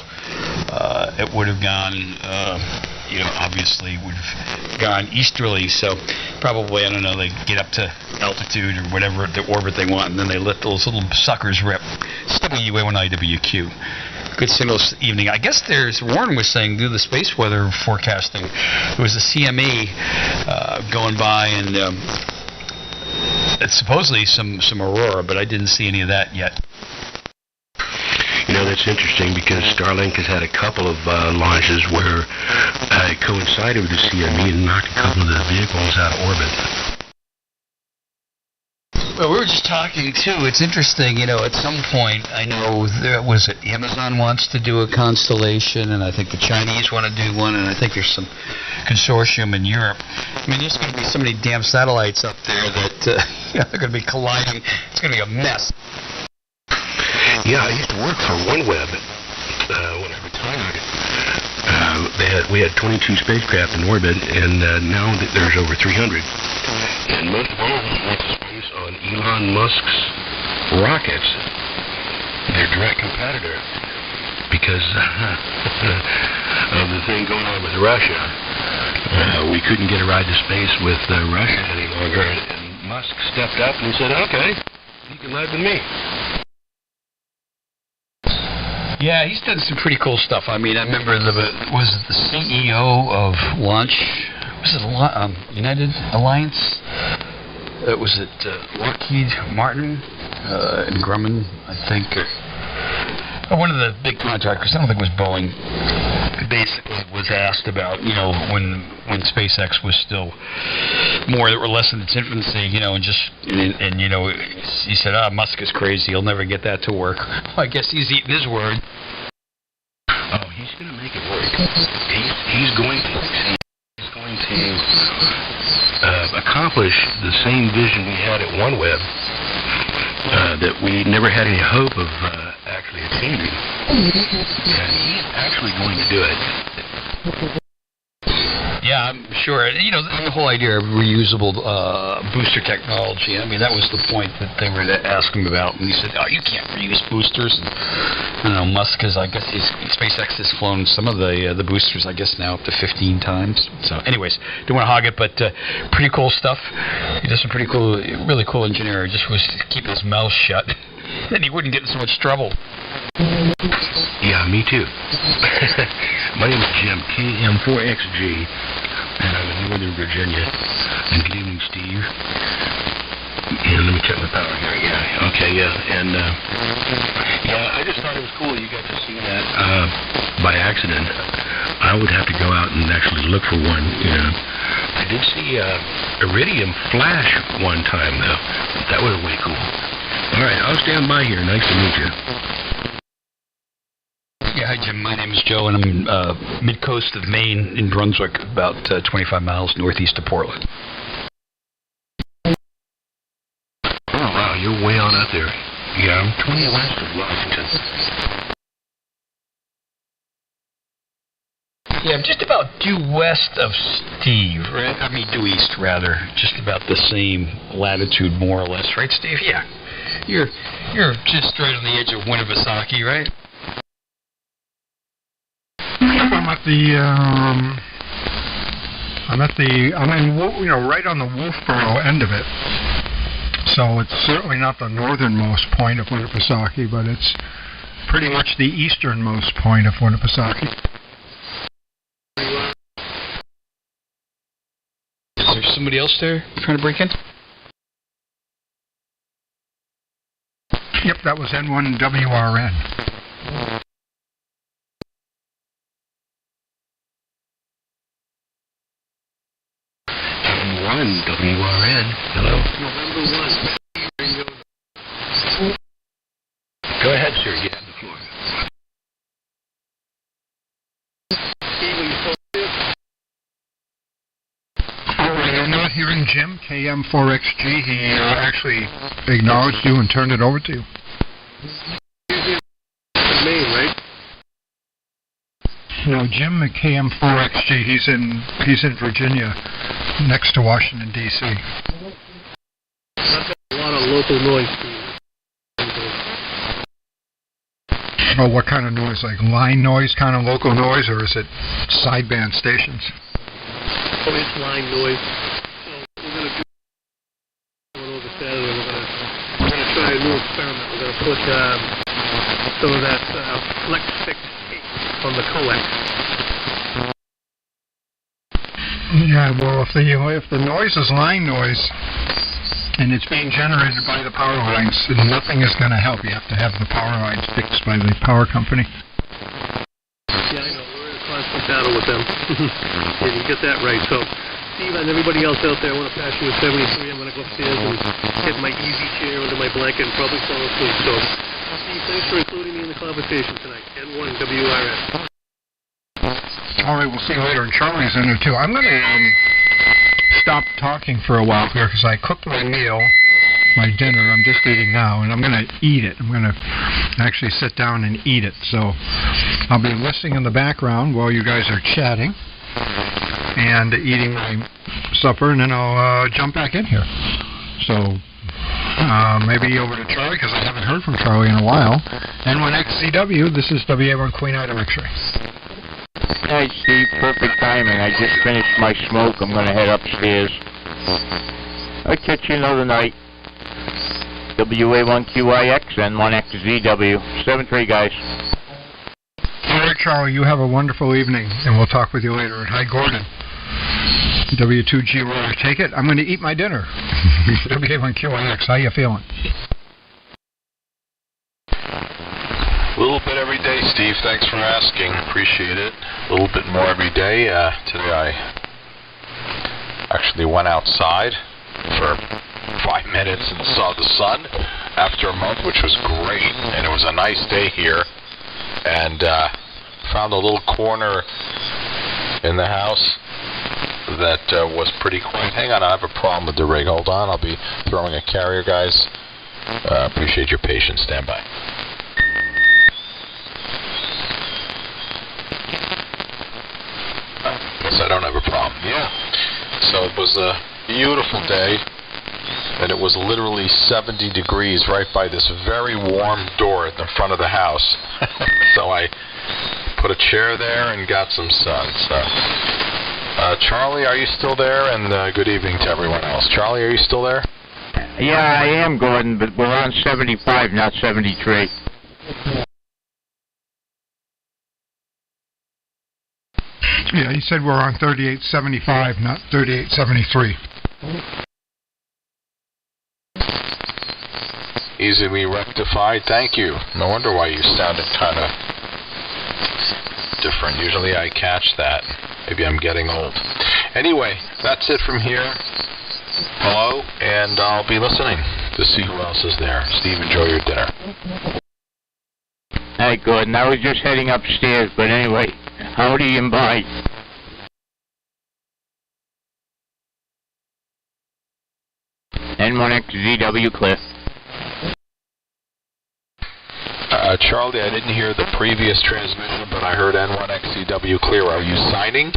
it would have gone, you know, obviously would have gone easterly, so probably, I don't know, they get up to altitude or whatever the orbit they want, and then they let those little suckers rip. It's WA1IWQ. Good signal this evening. I guess Warren was saying, do the space weather forecasting. There was a CME going by, and it's supposedly some aurora, but I didn't see any of that yet. You know, that's interesting because Starlink has had a couple of launches where it coincided with the CME and knocked a couple of the vehicles out of orbit. Well, we were just talking, too. It's interesting, you know, at some point, I know, Amazon wants to do a constellation, and I think the Chinese want to do one, and I think there's some consortium in Europe. I mean, there's going to be so many damn satellites up there that, you know, they're going to be colliding. It's going to be a mess. Yeah, I used to work for OneWeb when I retired. We had 22 spacecraft in orbit, and now there's over 300. And most of all of them went to space on Elon Musk's rockets, their direct competitor, because of the thing going on with Russia. We couldn't get a ride to space with Russia any longer, and Musk stepped up and said, okay, you can ride with me. Yeah, he's done some pretty cool stuff. I mean, I remember was it the CEO of Launch? Was it United Alliance? Was it Lockheed Martin and Grumman, I think, or one of the big contractors? I don't think it was Boeing. Basically, was asked about, you know, when SpaceX was still more or less in its infancy, you know, and you know, he said, Musk is crazy. He'll never get that to work. Well, I guess he's eating his word. Oh, he's going to make it work. He's going to succeed. He's going to accomplish the same vision we had at OneWeb that we never had any hope of actually attaining. And he's actually going to do it. Yeah, I'm sure. You know, the whole idea of reusable booster technology, I mean, that was the point that they were to ask him about. And he said, you can't reuse boosters. And, I don't know, Musk has, I guess, SpaceX has flown some of the boosters, I guess, now up to 15 times. So, anyways, don't want to hog it, but pretty cool stuff. He does some pretty cool, really cool engineering. Just was to keep his mouth shut. Then he wouldn't get in so much trouble. Yeah, me too. My name is Jim, KM4XG, and I'm in Northern Virginia. And good evening, Steve. And let me check my power here. Yeah, okay, yeah. And, yeah, I just thought it was cool you got to see that by accident. I would have to go out and actually look for one, you know. I did see Iridium flash one time, though. That was way cool. All right, I'll stand by here. Nice to meet you. Yeah, hi, Jim. My name is Joe, and I'm mid-coast of Maine in Brunswick, about 25 miles northeast of Portland. Oh, wow, you're way on up there. Yeah, I'm 20 west of Washington. Yeah, I'm just about due west of Steve, right? I mean, due east, rather. Just about the same latitude, more or less, right, Steve? Yeah. You're just right on the edge of Winnipesaukee, right? I'm in, you know, right on the Wolfboro end of it. So it's certainly not the northernmost point of Winnipesaukee, but it's pretty much the easternmost point of Winnipesaukee. Is there somebody else there trying to break in? Yep, that was N1WRN. N1WRN. Hello. November 1. Go ahead, sir. You have the floor. You're not hearing Jim, KM4XG. He actually acknowledged you and turned it over to you. Maine, right? No, Jim at KM4XG. He's in Virginia, next to Washington D.C. I've got a lot of local noise, Steve. Oh, what kind of noise? Like line noise, kind of local noise, or is it sideband stations? Oh, it's line noise. So we're going to do one over Saturday. We're going to try a new experiment. We're going to put some of that flex fix tape on the coax. Yeah, well, if the noise is line noise and it's being generated by the power lines, nothing is going to help. You have to have the power lines fixed by the power company. Yeah, I know. We're in a constant battle with them. Yeah, you get that right. So, Steve and everybody else out there, I want to pass you a 73. I'm going to go upstairs and get my easy chair under my blanket and probably fall asleep. So, Steve, thanks for including me in the conversation tonight. N1 WRS. All right, we'll see you later. And Charlie's in there, too. I'm going to stop talking for a while here because I cooked my meal, my dinner. I'm just eating now, and I'm going to eat it. I'm going to actually sit down and eat it. So I'll be listening in the background while you guys are chatting and eating my supper, and then I'll jump back in here. So maybe over to Charlie because I haven't heard from Charlie in a while. N1XCW, this is WA1 Queen Item X-Ray. Hey, Steve, perfect timing. I just finished my smoke. I'm going to head upstairs. I'll catch you another night. WA1QIX, N1XZW. 7-3, guys. All right, Charlie, you have a wonderful evening, and we'll talk with you later. And hi, Gordon. W2G Roller, take it. I'm going to eat my dinner. WA1QIX, how you feeling? A little bit every day, Steve. Thanks for asking. Appreciate it. A little bit more every day. Today I actually went outside for 5 minutes and saw the sun after a month, which was great. And it was a nice day here. And found a little corner in the house that was pretty quiet. Hang on, I have a problem with the rig. Hold on. I'll be throwing a carrier, guys. Appreciate your patience. Stand by. Guess I don't have a problem. Yeah. So it was a beautiful day, and it was literally 70 degrees right by this very warm door at the front of the house. So I put a chair there and got some sun. So, Charlie, are you still there? And good evening to everyone else. Charlie, are you still there? Yeah, I am, Gordon, but we're on 75, not 73. Yeah, he said we're on 3875, not 3873. Easily rectified. Thank you. No wonder why you sounded kind of different. Usually I catch that. Maybe I'm getting old. Anyway, that's it from here. Hello, and I'll be listening to see who else is there. Steve, enjoy your dinner. Hey, Gordon, I was just heading upstairs, but anyway, howdy and bye. N1XZW clear. Charlie, I didn't hear the previous transmission, but I heard N1XZW clear. Are you signing?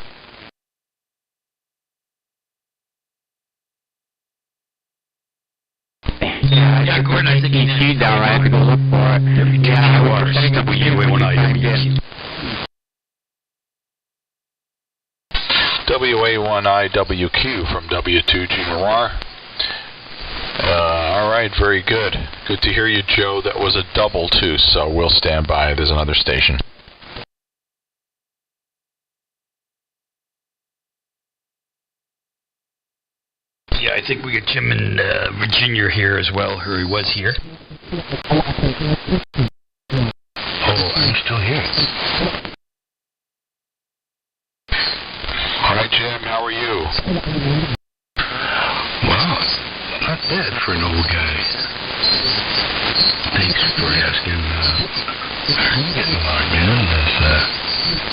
Yeah, Gordon, I think he's down. I have to go look for it. Yeah, I was setting up WA1I. WA1IWQ from W2G Noir. All right, very good. Good to hear you, Joe. That was a double, too, so we'll stand by. There's another station. Yeah, I think we got Jim and Virginia here as well, or he was here. Oh, are you still here? All right, Jim, how are you? Wow, not bad for an old guy. Thanks for asking. I'm getting along, man.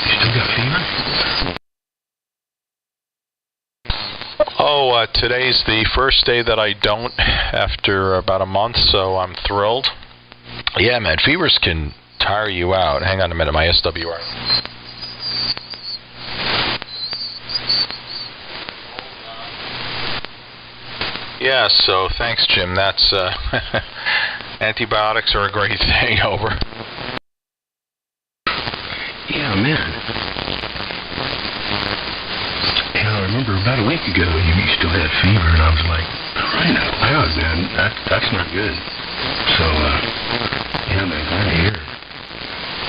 You still got fever? Oh, today's the first day that I don't after about a month, so I'm thrilled. Yeah, man, fevers can tire you out. Hang on a minute, my SWR. Yeah, so thanks, Jim. That's, antibiotics are a great thing, over. Yeah, man. Yeah, I remember about a week ago you still had fever, and I was like, crying out loud, man. That's not good. So, yeah, man, glad to hear.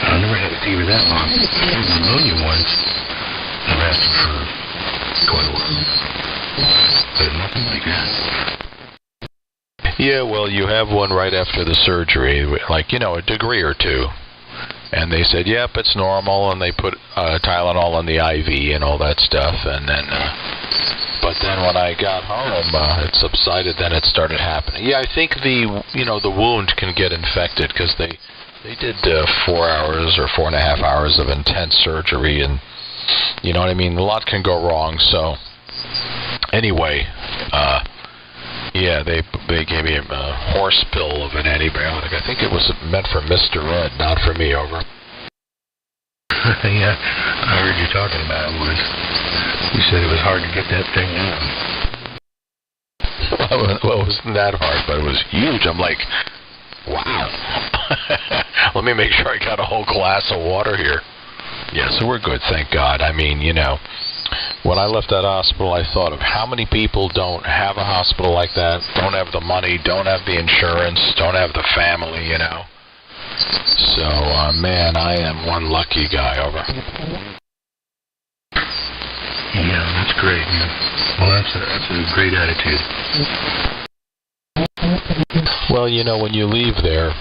I never had a fever that long. I had pneumonia once. It lasted for quite a while. But nothing like that. Yeah, well, you have one right after the surgery, like, you know, a degree or two. And they said, yep, it's normal, and they put Tylenol in the IV and all that stuff. And then, but then when I got home, it subsided. Then it started happening. Yeah, I think the wound can get infected because they did 4 hours or 4.5 hours of intense surgery, and you know what I mean. A lot can go wrong. So anyway, yeah, they gave me a horse pill of an antibiotic. I think it was meant for Mr. Ed, not for me, over. Yeah, I heard you talking about it once. You said it was hard to get that thing out. Well, it wasn't that hard, but it was huge. I'm like, wow. Let me make sure I got a whole glass of water here. Yeah, so we're good, thank God. I mean, you know, when I left that hospital, I thought of how many people don't have a hospital like that, don't have the money, don't have the insurance, don't have the family, you know. So, man, I am one lucky guy, over. Yeah, that's great. Yeah. Well, that's a great attitude. Well, you know, when you leave there,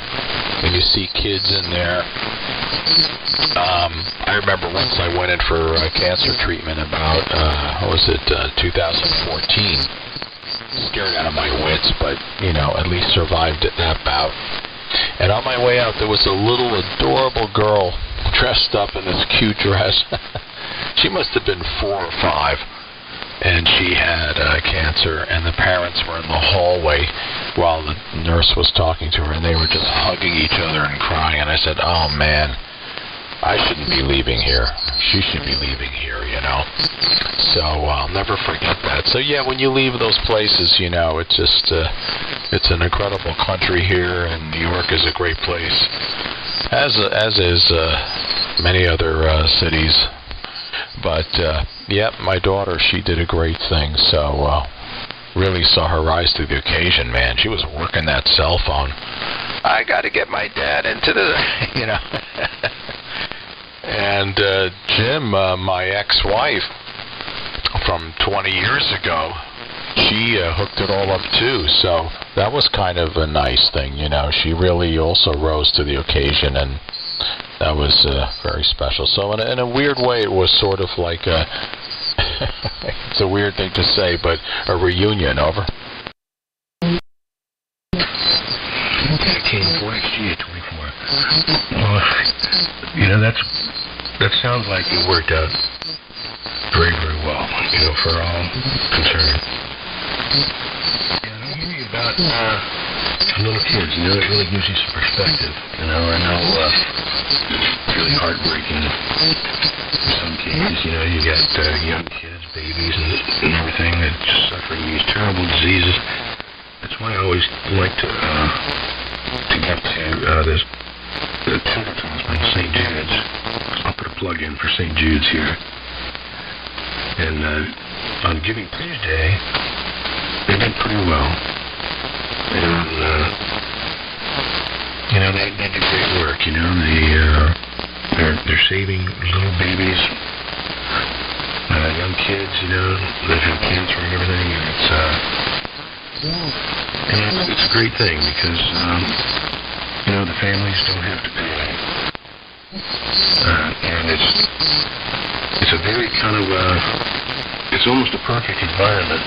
and you see kids in there, I remember once I went in for cancer treatment about, 2014. Scared out of my wits, but, you know, at least survived that bout. And on my way out, there was a little adorable girl dressed up in this cute dress. She must have been 4 or 5. And she had cancer, and the parents were in the hallway while the nurse was talking to her, and they were just hugging each other and crying. And I said, oh, man, I shouldn't be leaving here. She should be leaving here, you know. So I'll never forget that. So, yeah, when you leave those places, you know, it's just, it's an incredible country here, and New York is a great place, as is many other cities. But, yep, my daughter, she did a great thing, so really saw her rise to the occasion, man. She was working that cell phone. I got to get my dad into the, you know. And Jim, my ex-wife from 20 years ago, she hooked it all up, too, so that was kind of a nice thing, you know. She really also rose to the occasion, and that was very special. So in a weird way, it was sort of like a, it's a weird thing to say, but a reunion, over. Okay, 4XG at 24. Well, you know, that sounds like it worked out very, very well, you know, for all concerned. Yeah, I'm hearing about little kids, you know, it really gives you some perspective, you know. I know it's really heartbreaking in some cases, you know. You got young kids, babies, and everything that's just suffering these terrible diseases. That's why I always like to get to this Children's Hospital, St. Jude's. I'll put a plug in for St. Jude's here. And on Giving Tuesday, they did pretty well. And, you know, they do great work, you know. They're saving little babies, young kids, you know, that have cancer and everything. And it's a great thing because, you know, the families don't have to pay. And it's a very kind of, it's almost a perfect environment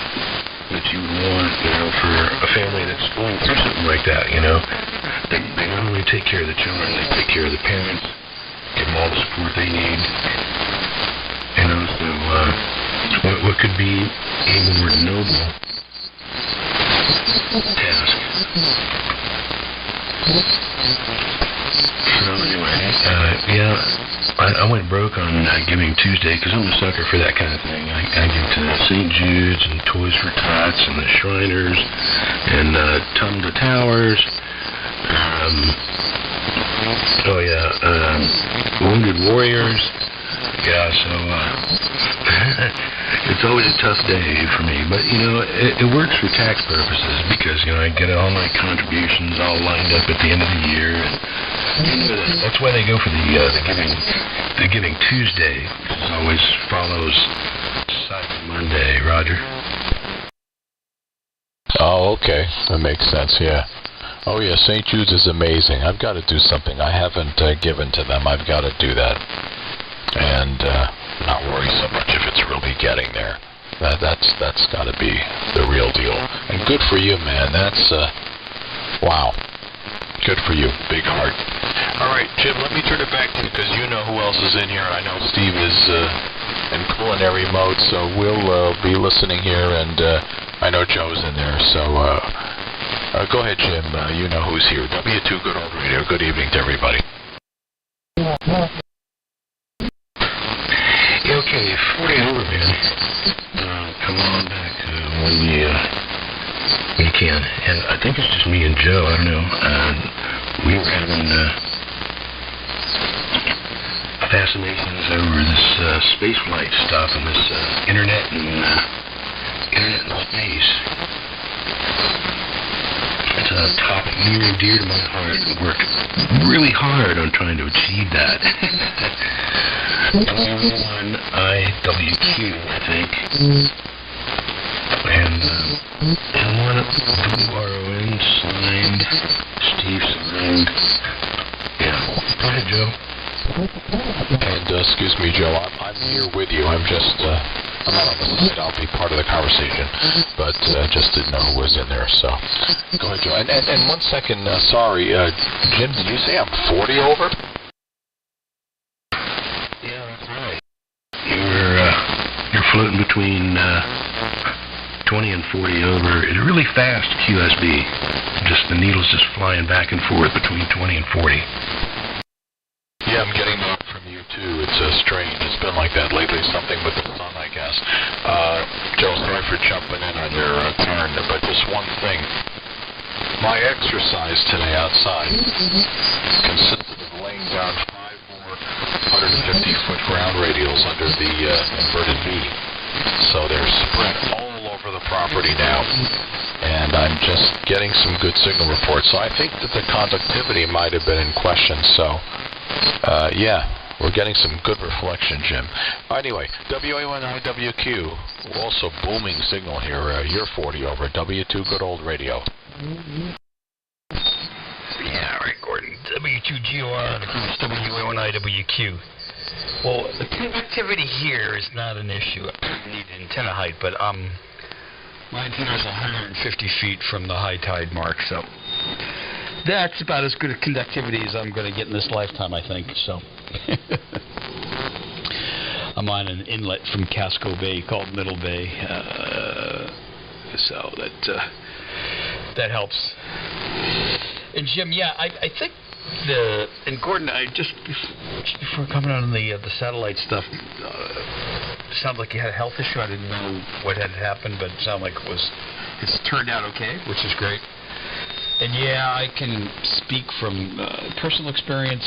that you would want, you know, for a family that's going through something like that, you know. They not only take care of the children, they take care of the parents, give them all the support they need. You know, so what could be a more noble task? So anyway, I went broke on Giving Tuesday because I'm a sucker for that kind of thing. I give to St. Jude's and Toys for Tots and the Shriners and Tundra Towers. Wounded Warriors. Yeah, so it's always a tough day for me, but it works for tax purposes because I get all my contributions all lined up at the end of the year, and that's why they go for the Giving Tuesday. It always follows Cyber Monday. Roger. Oh, okay, that makes sense. Yeah. Oh yeah, St. Jude's is amazing. I've got to do something. I haven't given to them. I've got to do that. And not worry so much if it's really getting there. That's got to be the real deal. And good for you, man. That's wow. Good for you. Big heart. All right, Jim. Let me turn it back to you because you know who else is in here. I know Steve is in culinary mode, so we'll be listening here. And I know Joe's in there. So go ahead, Jim. You know who's here. W2 Good Old Radio. Good evening to everybody. Okay, 40 over, man. Come on back when you can. And I think it's just me and Joe. I don't know. We were having fascinations over this space flight stuff and this internet in space. It's a topic near and dear to my heart. I work really hard on trying to achieve that. On IWQ, I think. And one WRON signed, Steve signed. Yeah. Go ahead, Joe. And excuse me, Joe, I'm here with you. I'm just, I'm not on the side. I'll be part of the conversation, but just didn't know who was in there. So, go ahead, Joe. And 1 second, sorry, Jim, did you say I'm 40 over? Yeah, that's right. You're floating between 20 and 40 over. It's really fast QSB. Just the needle's just flying back and forth between 20 and 40. Yeah, I'm getting that from you too. It's strange. It's been like that lately. Something with the sun, I guess. Joe, sorry for jumping in on your turn, but just one thing. My exercise today outside consisted of laying down 5 more 150-foot ground radials under the inverted V. So they're spread all over the property now, and I'm just getting some good signal reports. So I think that the conductivity might have been in question. So, yeah, we're getting some good reflection, Jim. Anyway, WA1IWQ, also booming signal here. You're 40 over. W2 Good Old Radio. Yeah, all right, Gordon. W2GOR, WA1IWQ. Well, the connectivity here is not an issue. I need antenna height, but my antenna is 150 feet from the high tide mark, so that's about as good a conductivity as I'm going to get in this lifetime, I think. So I'm on an inlet from Casco Bay called Middle Bay, so that helps. And Jim, yeah, I think and Gordon, I just before coming on the satellite stuff, it sounded like you had a health issue. I didn't know what had happened, but it sounded like it's turned out okay, which is great. And yeah, I can speak from personal experience.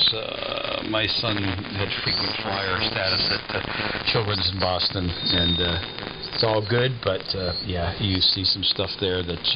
My son had frequent flyer status at Children's in Boston, and it's all good, but yeah, you see some stuff there that you